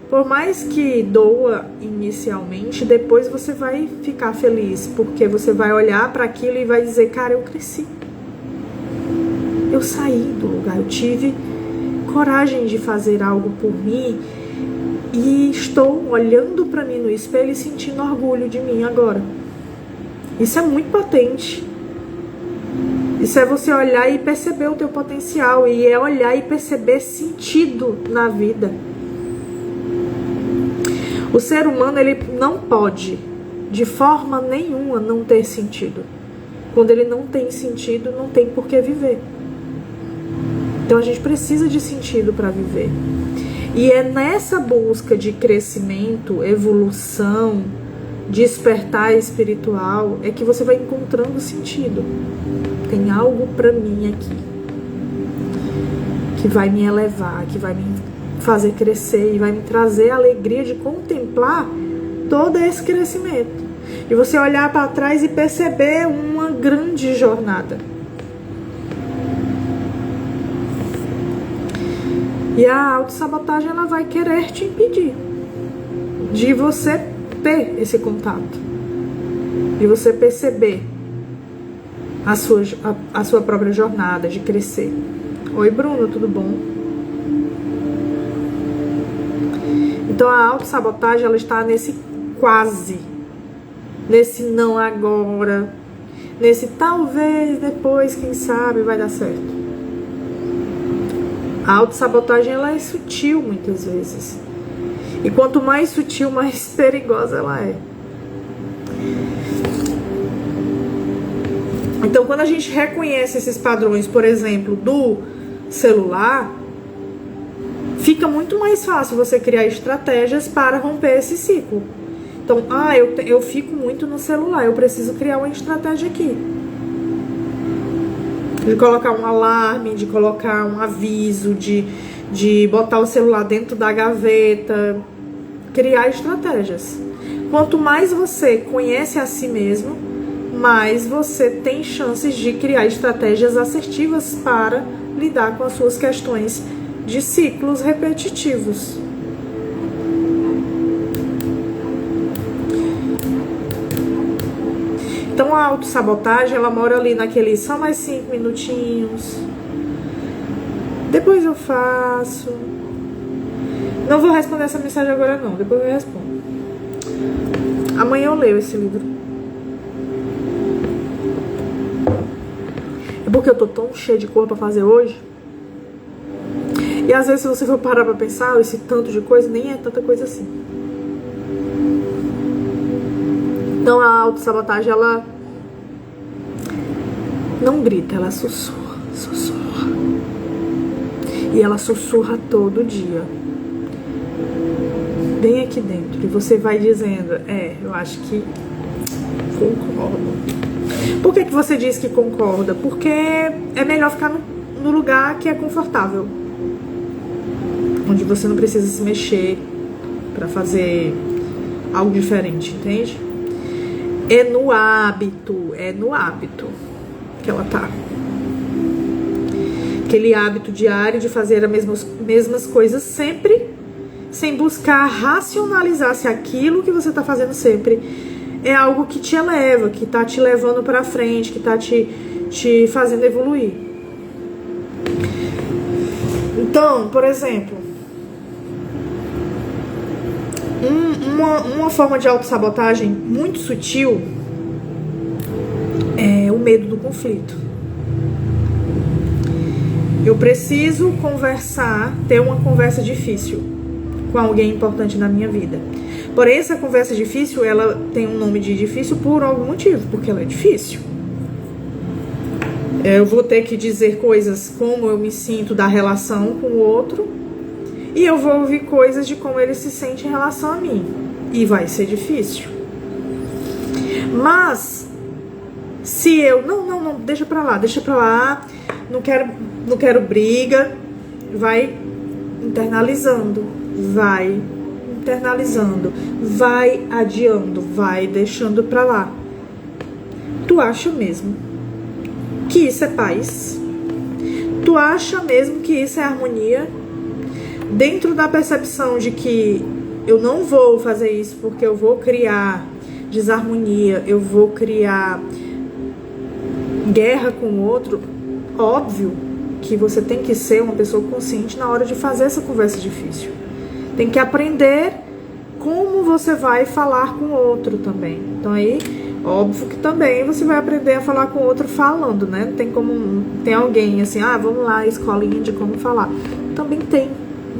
por mais que doa inicialmente, depois você vai ficar feliz, porque você vai olhar para aquilo e vai dizer, cara, eu cresci. Eu saí do lugar, eu tive coragem de fazer algo por mim e estou olhando para mim no espelho e sentindo orgulho de mim agora. Isso é muito potente. Isso é você olhar e perceber o teu potencial, e é olhar e perceber sentido na vida. O ser humano, ele não pode, de forma nenhuma, não ter sentido. Quando ele não tem sentido, não tem por que viver. Então a gente precisa de sentido para viver. E é nessa busca de crescimento, evolução, despertar espiritual, é que você vai encontrando sentido. Tem algo para mim aqui que vai me elevar, que vai me fazer crescer e vai me trazer a alegria de contemplar todo esse crescimento. E você olhar para trás e perceber uma grande jornada. E a autossabotagem, ela vai querer te impedir de você ter esse contato, de você perceber a sua própria jornada, de crescer. Oi, Bruno, tudo bom? Então a autossabotagem, ela está nesse quase, nesse não agora, nesse talvez, depois, quem sabe, vai dar certo. A autossabotagem, ela é sutil muitas vezes. E quanto mais sutil, mais perigosa ela é. Então, quando a gente reconhece esses padrões, por exemplo, do celular, fica muito mais fácil você criar estratégias para romper esse ciclo. Então, eu fico muito no celular, eu preciso criar uma estratégia aqui. De colocar um alarme, de colocar um aviso, de botar o celular dentro da gaveta. Criar estratégias. Quanto mais você conhece a si mesmo, mais você tem chances de criar estratégias assertivas para lidar com as suas questões de ciclos repetitivos. Então a autossabotagem, ela mora ali naquele só mais 5 minutinhos. Depois eu faço. Não vou responder essa mensagem agora não, depois eu respondo. Amanhã eu leio esse livro. É porque eu tô tão cheia de cor pra fazer hoje. E às vezes, se você for parar pra pensar, esse tanto de coisa nem é tanta coisa assim. Então a autossabotagem, ela não grita, ela sussurra, sussurra. E ela sussurra todo dia. Bem aqui dentro. E você vai dizendo, eu acho que concordo. Por que você diz que concorda? Porque é melhor ficar no lugar que é confortável. Onde você não precisa se mexer para fazer algo diferente, entende? É no hábito que ela tá. Aquele hábito diário de fazer as mesmas coisas sempre, sem buscar racionalizar se aquilo que você tá fazendo sempre é algo que te eleva, que tá te levando para frente, que tá te fazendo evoluir. Então, por exemplo, uma forma de autossabotagem muito sutil é o medo do conflito. Eu preciso ter uma conversa difícil com alguém importante na minha vida. Porém, essa conversa difícil, ela tem um nome de difícil por algum motivo, porque ela é difícil. Eu vou ter que dizer coisas como eu me sinto da relação com o outro, e eu vou ouvir coisas de como ele se sente em relação a mim. E vai ser difícil. Mas, se eu... Não, deixa pra lá. Não quero briga. Vai internalizando. Vai adiando. Vai deixando pra lá. Tu acha mesmo que isso é paz? Tu acha mesmo que isso é harmonia? Dentro da percepção de que eu não vou fazer isso porque eu vou criar desarmonia, eu vou criar guerra com o outro, óbvio que você tem que ser uma pessoa consciente na hora de fazer essa conversa difícil. Tem que aprender como você vai falar com o outro também. Então aí, óbvio que também você vai aprender a falar com o outro falando, né? Tem alguém assim, vamos lá, escolinha de como falar. Também tem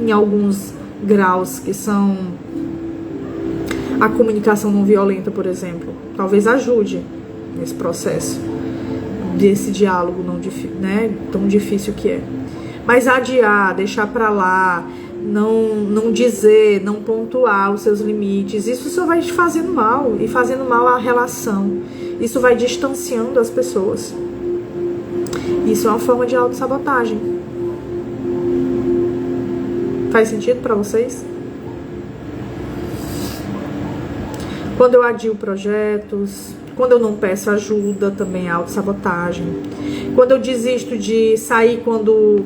em alguns graus que são a comunicação não violenta, por exemplo. Talvez ajude nesse processo desse diálogo tão difícil que é. Mas adiar, deixar pra lá, não dizer, não pontuar os seus limites, isso só vai te fazendo mal, e fazendo mal à relação. Isso vai distanciando as pessoas. Isso é uma forma de autossabotagem. Faz sentido pra vocês? Quando eu adio projetos, quando eu não peço ajuda, também é autossabotagem. Quando eu desisto de sair quando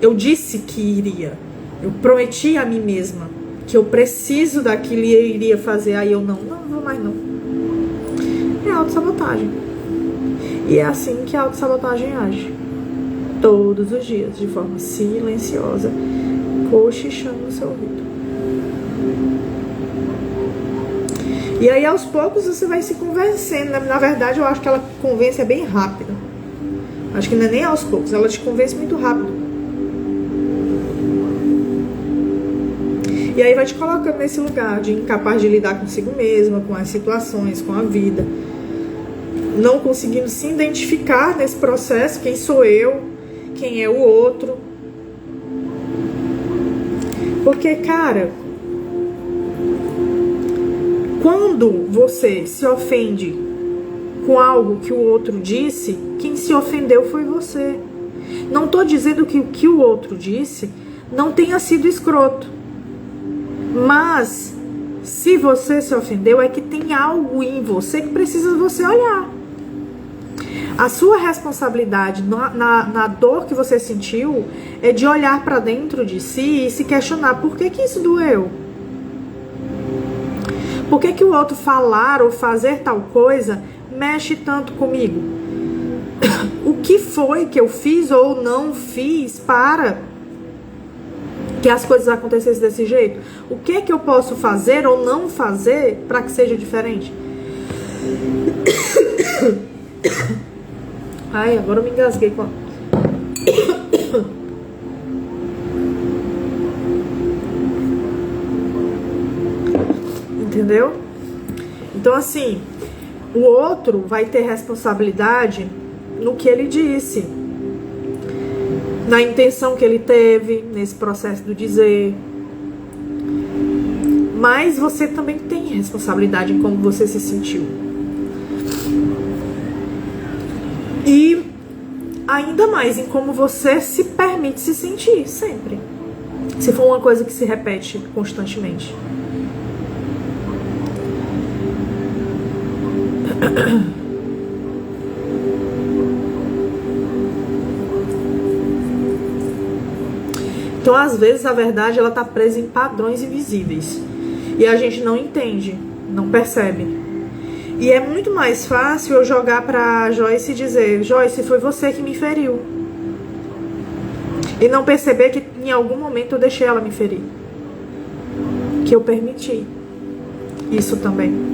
eu disse que iria, eu prometi a mim mesma que eu preciso daquilo e eu iria fazer, aí eu não vou mais não. É autossabotagem. E é assim que a autossabotagem age. Todos os dias, de forma silenciosa, cochichando no seu ouvido. E aí, aos poucos, você vai se convencendo. Na verdade, eu acho que ela convence bem rápido. Acho que não é nem aos poucos, ela te convence muito rápido. E aí vai te colocando nesse lugar de incapaz de lidar consigo mesma, com as situações, com a vida. Não conseguindo se identificar nesse processo, quem sou eu, quem é o outro. Porque, cara, quando você se ofende com algo que o outro disse, quem se ofendeu foi você. Não tô dizendo que o que o outro disse não tenha sido escroto. Mas, se você se ofendeu, é que tem algo em você que precisa você olhar. A sua responsabilidade na dor que você sentiu é de olhar para dentro de si e se questionar por que isso doeu. Por que o outro falar ou fazer tal coisa mexe tanto comigo? O que foi que eu fiz ou não fiz para que as coisas acontecessem desse jeito? O que eu posso fazer ou não fazer para que seja diferente? Ai, agora eu me engasguei com a... Entendeu? Então, assim, o outro vai ter responsabilidade no que ele disse, na intenção que ele teve nesse processo do dizer. Mas você também tem responsabilidade em como você se sentiu. E ainda mais em como você se permite se sentir sempre. Se for uma coisa que se repete constantemente. Então, às vezes, a verdade ela tá presa em padrões invisíveis. E a gente não entende, não percebe. E é muito mais fácil eu jogar pra Joyce e dizer: Joyce, foi você que me feriu. E não perceber que em algum momento eu deixei ela me ferir. Que eu permiti. Isso também.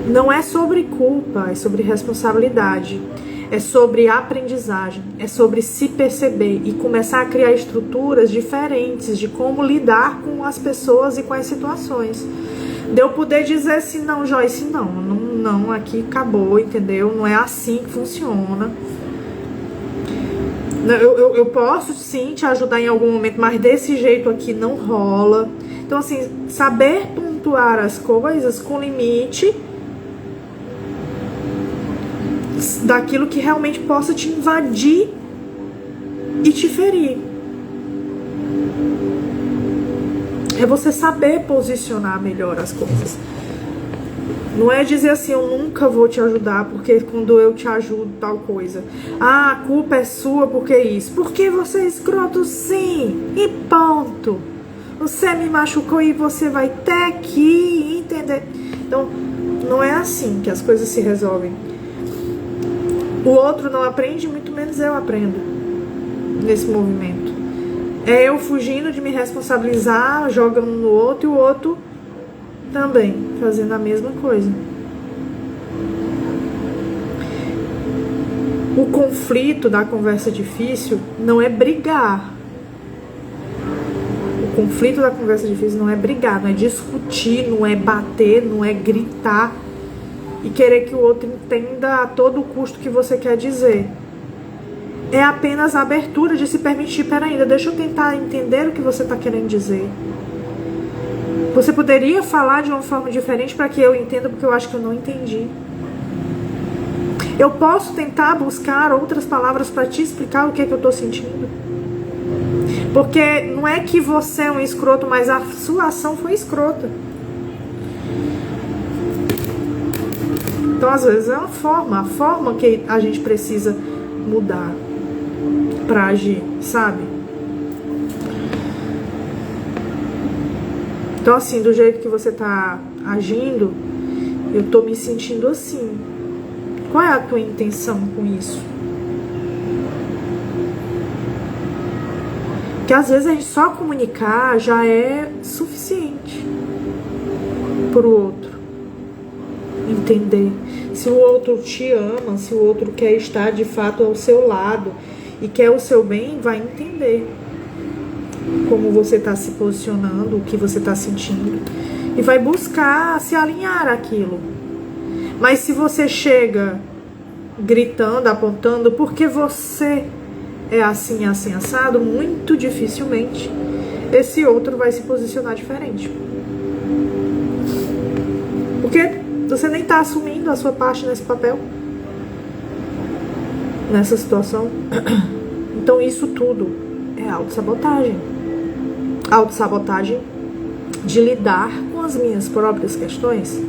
Não é sobre culpa, é sobre responsabilidade. É sobre aprendizagem. É sobre se perceber e começar a criar estruturas diferentes de como lidar com as pessoas e com as situações. De eu poder dizer assim: não, Joyce, não, aqui acabou, entendeu? Não é assim que funciona. Eu posso sim te ajudar em algum momento, mas desse jeito aqui não rola. Então, assim, saber pontuar as coisas com limite daquilo que realmente possa te invadir e te ferir. É você saber posicionar melhor as coisas. Não é dizer assim: eu nunca vou te ajudar porque quando eu te ajudo tal coisa. Ah, a culpa é sua porque isso. Porque você é escroto, sim. E ponto. Você me machucou e você vai ter que entender. Então, não é assim que as coisas se resolvem. O outro não aprende, muito menos eu aprendo nesse movimento. É eu fugindo de me responsabilizar, jogando no outro, e o outro também fazendo a mesma coisa. O conflito da conversa difícil não é brigar. O conflito da conversa difícil não é brigar, não é discutir, não é bater, não é gritar e querer que o outro entenda a todo custo o que você quer dizer. É apenas a abertura de se permitir: peraí, deixa eu tentar entender o que você está querendo dizer. Você poderia falar de uma forma diferente para que eu entenda, porque eu acho que eu não entendi. Eu posso tentar buscar outras palavras para te explicar o que é que eu estou sentindo. Porque não é que você é um escroto, mas a sua ação foi escrota. Então, às vezes, é a forma que a gente precisa mudar pra agir, sabe? Então, assim, do jeito que você tá agindo, eu tô me sentindo assim. Qual é a tua intenção com isso? Porque às vezes a gente só comunicar já é suficiente. por outro. Entender. Se o outro te ama, se o outro quer estar de fato ao seu lado e quer o seu bem, vai entender como você está se posicionando, o que você está sentindo, e vai buscar se alinhar àquilo. Mas se você chega gritando, apontando, porque você é assim, assim, assado, muito dificilmente esse outro vai se posicionar diferente. Porque você nem está assumindo a sua parte nesse papel, nessa situação. Então isso tudo é autossabotagem. Autossabotagem de lidar com as minhas próprias questões.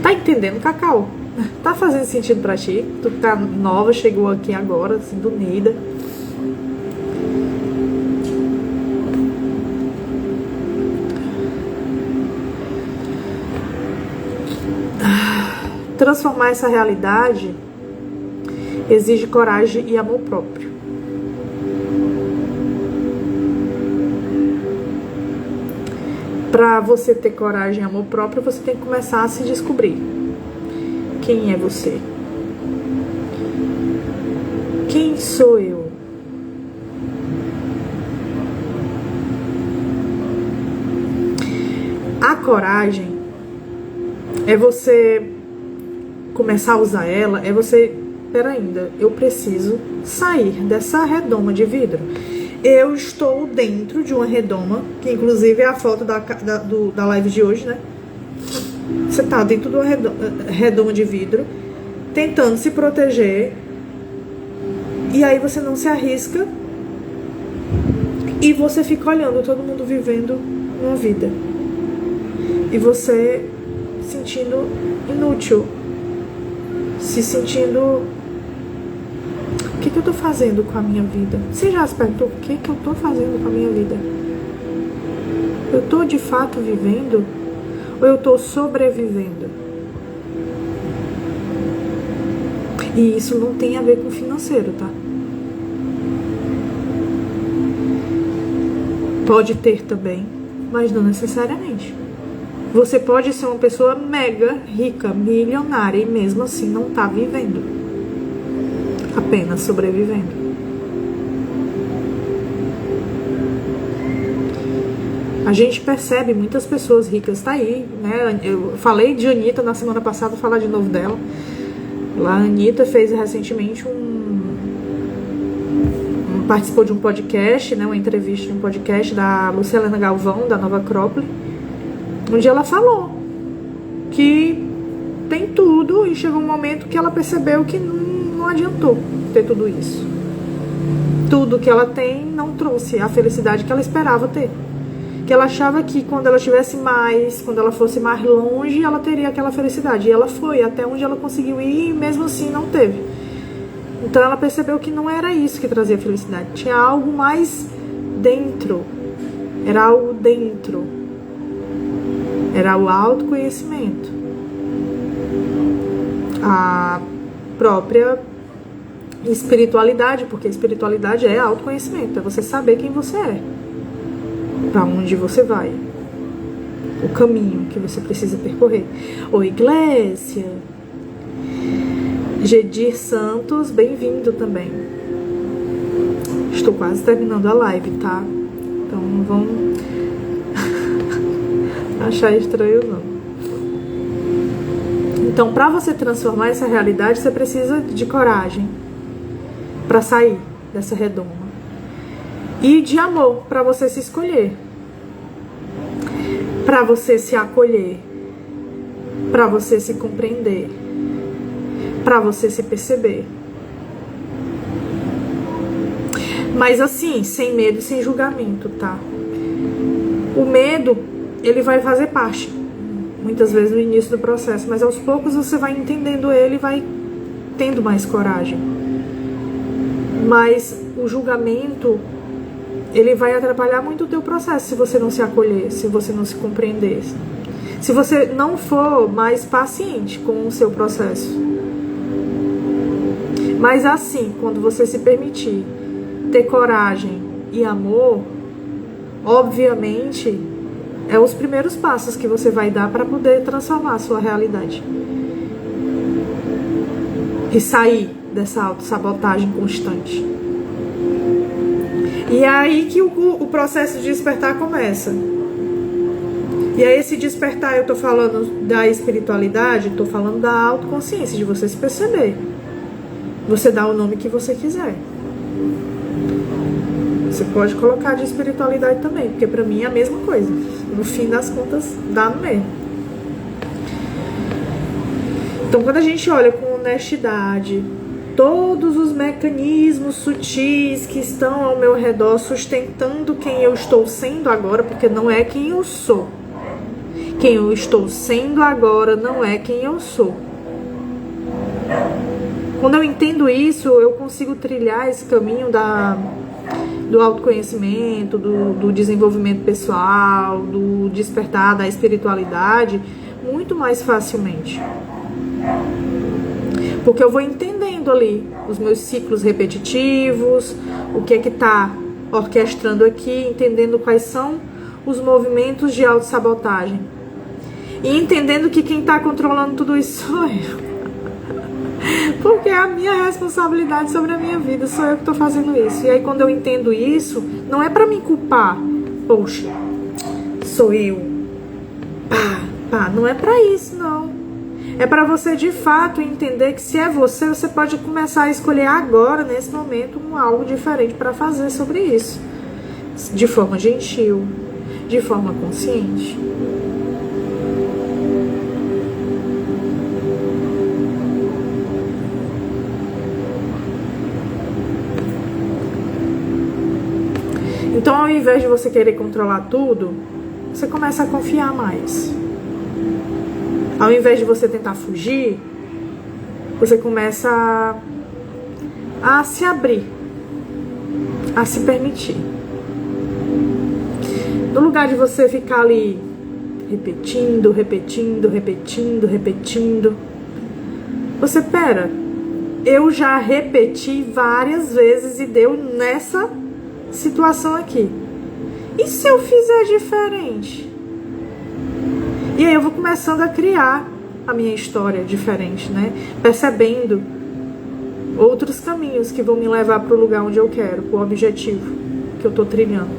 Tá entendendo, Cacau? Tá fazendo sentido pra ti? Tu tá nova, chegou aqui agora, assim, do Nida. Transformar essa realidade exige coragem e amor próprio. Para você ter coragem e amor próprio, você tem que começar a se descobrir. Quem é você? Quem sou eu? A coragem é você começar a usar ela, é você... Pera ainda, eu preciso sair dessa redoma de vidro. Eu estou dentro de uma redoma, que inclusive é a foto da live de hoje, né? Você tá dentro de uma redoma de vidro, tentando se proteger, e aí você não se arrisca, e você fica olhando todo mundo vivendo uma vida. E você se sentindo inútil, se sentindo... O que eu tô fazendo com a minha vida? Você já se perguntou o que eu tô fazendo com a minha vida? Eu tô de fato vivendo? Ou eu tô sobrevivendo? E isso não tem a ver com financeiro, tá? Pode ter também, mas não necessariamente. Você pode ser uma pessoa mega rica, milionária, e mesmo assim não tá vivendo. Apenas sobrevivendo. A gente percebe muitas pessoas ricas, tá aí, né? Eu falei de Anitta na semana passada, vou falar de novo dela. Lá, a Anitta fez recentemente participou de um podcast, né? Uma entrevista de um podcast da Luciana Galvão, da Nova Acrópole, onde ela falou que tem tudo e chegou um momento que ela percebeu que não adiantou ter tudo isso. Tudo que ela tem não trouxe a felicidade que ela esperava ter. Que ela achava que quando ela tivesse mais, quando ela fosse mais longe, ela teria aquela felicidade. E ela foi até onde ela conseguiu ir e mesmo assim não teve. Então ela percebeu que não era isso que trazia felicidade. Tinha algo mais dentro. Era algo dentro. Era o autoconhecimento. A própria espiritualidade, porque a espiritualidade é autoconhecimento, é você saber quem você é, para onde você vai, o caminho que você precisa percorrer. Oi, Glécia, Gedir Santos, bem-vindo também. Estou quase terminando a live, tá? Então não vão achar estranho não. Então, para você transformar essa realidade, você precisa de coragem para sair dessa redoma. E de amor, para você se escolher. Para você se acolher. Para você se compreender. Para você se perceber. Mas assim, sem medo e sem julgamento, tá? O medo, ele vai fazer parte, muitas vezes no início do processo, mas aos poucos você vai entendendo ele e vai tendo mais coragem. Mas o julgamento, ele vai atrapalhar muito o teu processo se você não se acolher, se você não se compreender, se você não for mais paciente com o seu processo. Mas assim, quando você se permitir ter coragem e amor, obviamente É os primeiros passos que você vai dar para poder transformar a sua realidade. E sair dessa autossabotagem constante. E é aí que o processo de despertar começa. E aí esse despertar, eu tô falando da espiritualidade, tô falando da autoconsciência, de você se perceber. Você dá o nome que você quiser. Você pode colocar de espiritualidade também, porque pra mim é a mesma coisa. No fim das contas, dá no mesmo. Então, quando a gente olha com honestidade todos os mecanismos sutis que estão ao meu redor sustentando quem eu estou sendo agora, porque não é quem eu sou. Quem eu estou sendo agora não é quem eu sou. Quando eu entendo isso, eu consigo trilhar esse caminho do autoconhecimento, do desenvolvimento pessoal, do despertar da espiritualidade muito mais facilmente. Porque eu vou entendendo ali os meus ciclos repetitivos, o que é que está orquestrando aqui, entendendo quais são os movimentos de autossabotagem. E entendendo que quem está controlando tudo isso sou eu. Porque é a minha responsabilidade sobre a minha vida, sou eu que estou fazendo isso. E aí quando eu entendo isso, não é para me culpar. Poxa, sou eu. Pá, não é para isso, não. É para você de fato entender que se é você, você pode começar a escolher agora, nesse momento, algo diferente para fazer sobre isso. De forma gentil, de forma consciente. Então, ao invés de você querer controlar tudo, você começa a confiar mais. Ao invés de você tentar fugir, você começa a se abrir, a se permitir. No lugar de você ficar ali repetindo, você, pera, eu já repeti várias vezes e deu nessa situação aqui. E se eu fizer diferente? E aí eu vou começando a criar a minha história diferente, né? Percebendo outros caminhos que vão me levar para o lugar onde eu quero, para o objetivo que eu tô trilhando.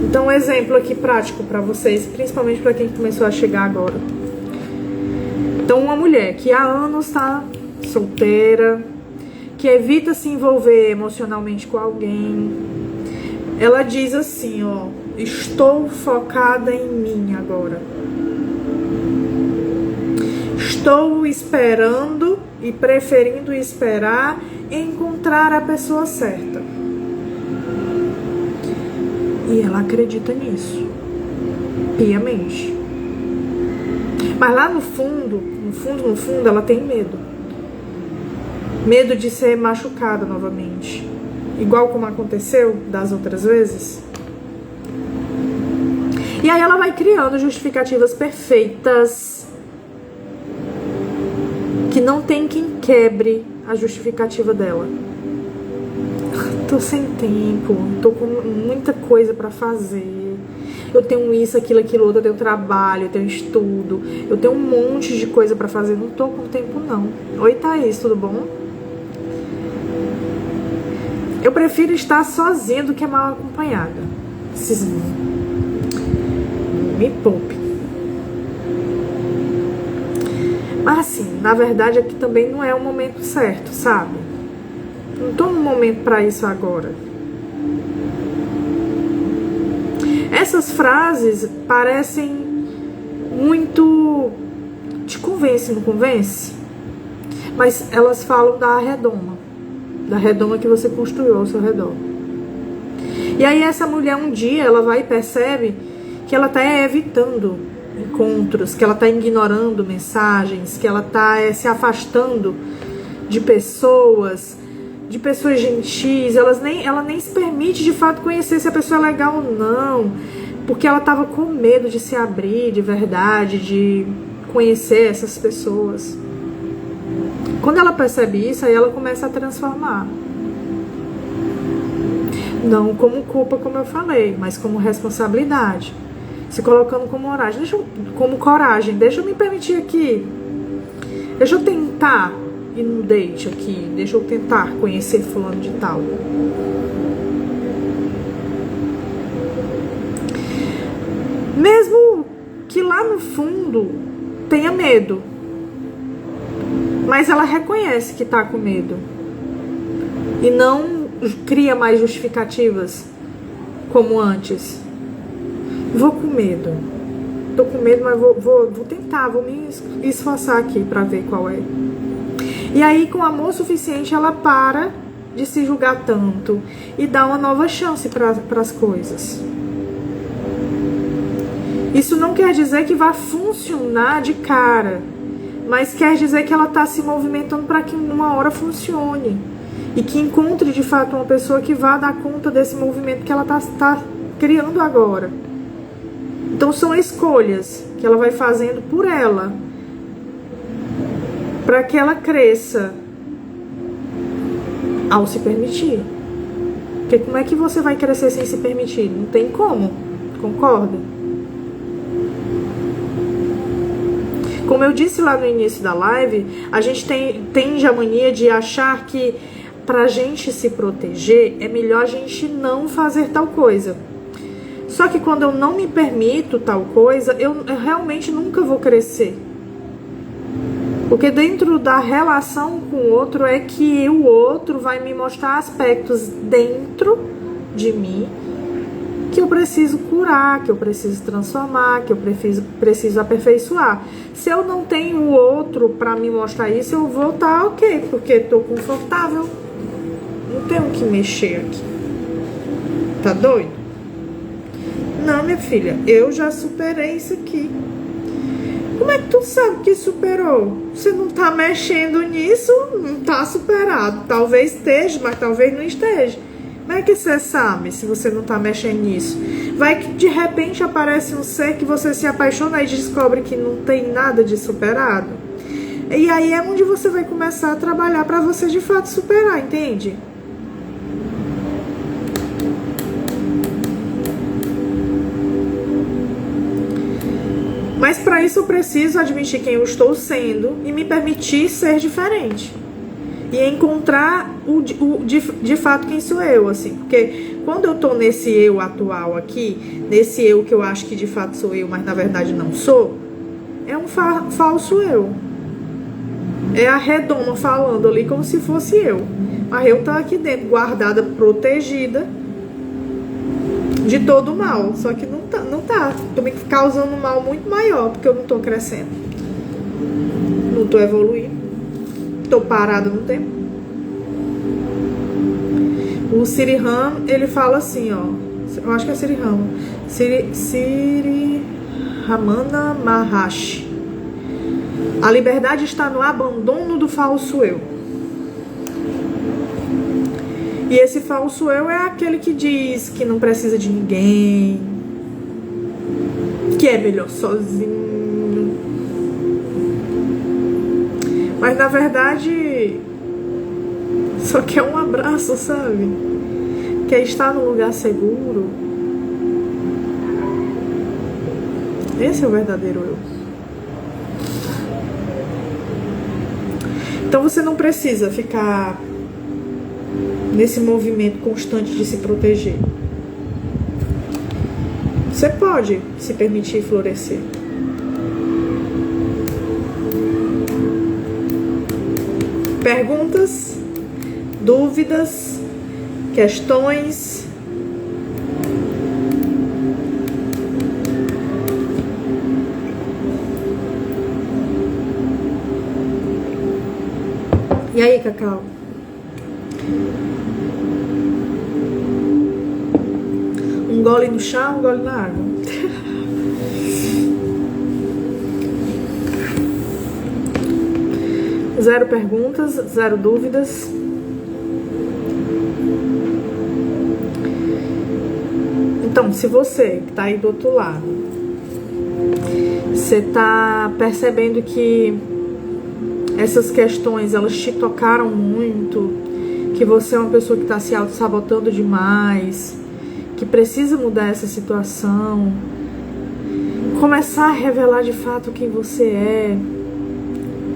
Então, um exemplo aqui prático para vocês, principalmente para quem começou a chegar agora. Então, uma mulher que há anos está solteira, que evita se envolver emocionalmente com alguém, ela diz assim, ó, estou focada em mim agora. Estou esperando e preferindo esperar encontrar a pessoa certa. E ela acredita nisso, piamente. Mas lá no fundo, ela tem medo. Medo de ser machucada novamente. Igual como aconteceu das outras vezes. E aí ela vai criando justificativas perfeitas, que não tem quem quebre a justificativa dela. Tô sem tempo, tô com muita coisa pra fazer. Eu tenho isso, aquilo, outro, eu tenho trabalho, eu tenho estudo, eu tenho um monte de coisa pra fazer, não tô com tempo não. Oi, Thaís, tudo bom? Eu prefiro estar sozinha do que mal acompanhada. Me poupe. Mas assim, na verdade aqui também não é o momento certo, sabe? Não tô no momento pra isso agora. Essas frases parecem muito... Te convence, não convence? Mas elas falam da redoma que você construiu ao seu redor. E aí essa mulher um dia ela vai e percebe que ela está evitando encontros, que ela está ignorando mensagens, que ela está se afastando de pessoas gentis. Ela nem se permite de fato conhecer se a pessoa é legal ou não, porque ela estava com medo de se abrir de verdade, de conhecer essas pessoas. Quando ela percebe isso, aí ela começa a transformar. Não como culpa, como eu falei, mas como responsabilidade. Se colocando como coragem. Deixa eu me permitir aqui. Deixa eu tentar ir num date aqui. Deixa eu tentar conhecer fulano de tal. Mesmo que lá no fundo tenha medo. Mas ela reconhece que tá com medo. E não cria mais justificativas como antes. Vou com medo. Tô com medo, mas vou tentar, vou me esforçar aqui pra ver qual é. E aí, com amor suficiente, ela para de se julgar tanto e dá uma nova chance para as coisas. Isso não quer dizer que vai funcionar de cara, mas quer dizer que ela tá se movimentando para que uma hora funcione. E que encontre de fato uma pessoa que vá dar conta desse movimento que ela tá criando agora. Então são escolhas que ela vai fazendo por ela, para que ela cresça ao se permitir. Porque como é que você vai crescer sem se permitir? Não tem como, concorda? Como eu disse lá no início da live, a gente tende a mania de achar que pra gente se proteger é melhor a gente não fazer tal coisa. Só que quando eu não me permito tal coisa, eu realmente nunca vou crescer. Porque dentro da relação com o outro é que o outro vai me mostrar aspectos dentro de mim que eu preciso curar, que eu preciso transformar, que eu preciso aperfeiçoar. Se eu não tenho o outro para me mostrar isso, eu vou estar ok, porque estou confortável. Não tenho que mexer aqui. Tá doido? Não, minha filha, eu já superei isso aqui. Como é que tu sabe que superou? Você não tá mexendo nisso, não tá superado. Talvez esteja, mas talvez não esteja. Como é que você sabe se você não tá mexendo nisso? Vai que de repente aparece um ser que você se apaixona e descobre que não tem nada de superado. E aí é onde você vai começar a trabalhar pra você de fato superar, entende? Mas para isso eu preciso admitir quem eu estou sendo e me permitir ser diferente. E encontrar de fato quem sou eu, assim. Porque quando eu tô nesse eu atual aqui, nesse eu que eu acho que de fato sou eu, mas na verdade não sou, é um falso eu. É a redoma falando ali como se fosse eu. Mas eu tô aqui dentro, guardada, protegida de todo o mal. Só que não tá. Tô me causando um mal muito maior, porque eu não tô crescendo. Não tô evoluindo. Tô parada no tempo. O Sri Ram, ele fala assim, ó. Eu acho que é Sri Ram. Sri Ramana Maharshi. A liberdade está no abandono do falso eu. E esse falso eu é aquele que diz que não precisa de ninguém, que é melhor sozinho. Mas na verdade só quer um abraço, sabe? Quer estar num lugar seguro. Esse é o verdadeiro eu. Então você não precisa ficar nesse movimento constante de se proteger. Você pode se permitir florescer. Perguntas, dúvidas, questões. E aí, Cacau? Um gole no chá, um gole na água. Zero perguntas, zero dúvidas. Então, se você que tá aí do outro lado, você tá percebendo que essas questões, elas te tocaram muito que você é uma pessoa que está se auto-sabotando demais, que precisa mudar essa situação, começar a revelar de fato quem você é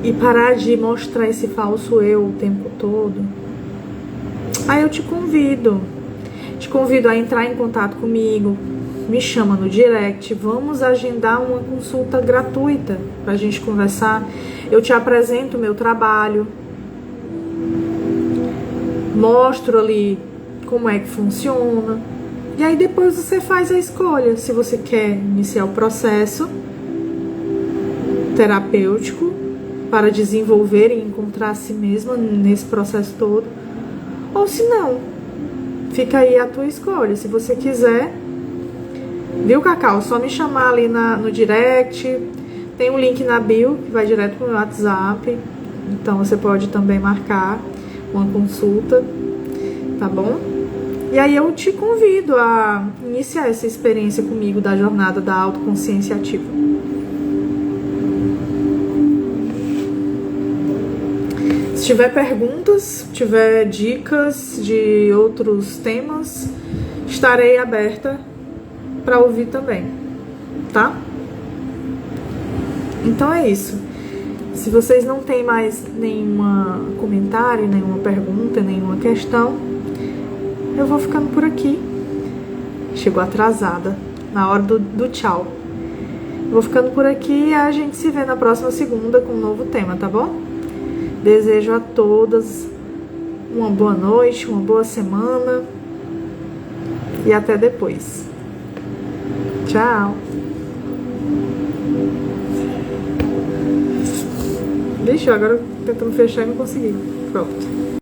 e parar de mostrar esse falso eu o tempo todo, aí eu te convido a entrar em contato comigo, me chama no direct, vamos agendar uma consulta gratuita pra gente conversar. Eu te apresento o meu trabalho, mostro ali como é que funciona, e aí depois você faz a escolha, se você quer iniciar o processo terapêutico para desenvolver e encontrar a si mesma nesse processo todo, ou se não, fica aí a tua escolha. Se você quiser, viu, Cacau? Só me chamar ali no direct. Tem um link na bio que vai direto pro meu WhatsApp. Então você pode também marcar uma consulta, tá bom? E aí eu te convido a iniciar essa experiência comigo da jornada da autoconsciência ativa. Se tiver perguntas, tiver dicas de outros temas, estarei aberta para ouvir também, tá? Então é isso. Se vocês não têm mais nenhum comentário, nenhuma pergunta, nenhuma questão, eu vou ficando por aqui. Chegou atrasada, na hora do tchau. Vou ficando por aqui e a gente se vê na próxima segunda com um novo tema, tá bom? Desejo a todas uma boa noite, uma boa semana e até depois. Tchau. Vixe, agora tentando fechar e não consegui. Pronto.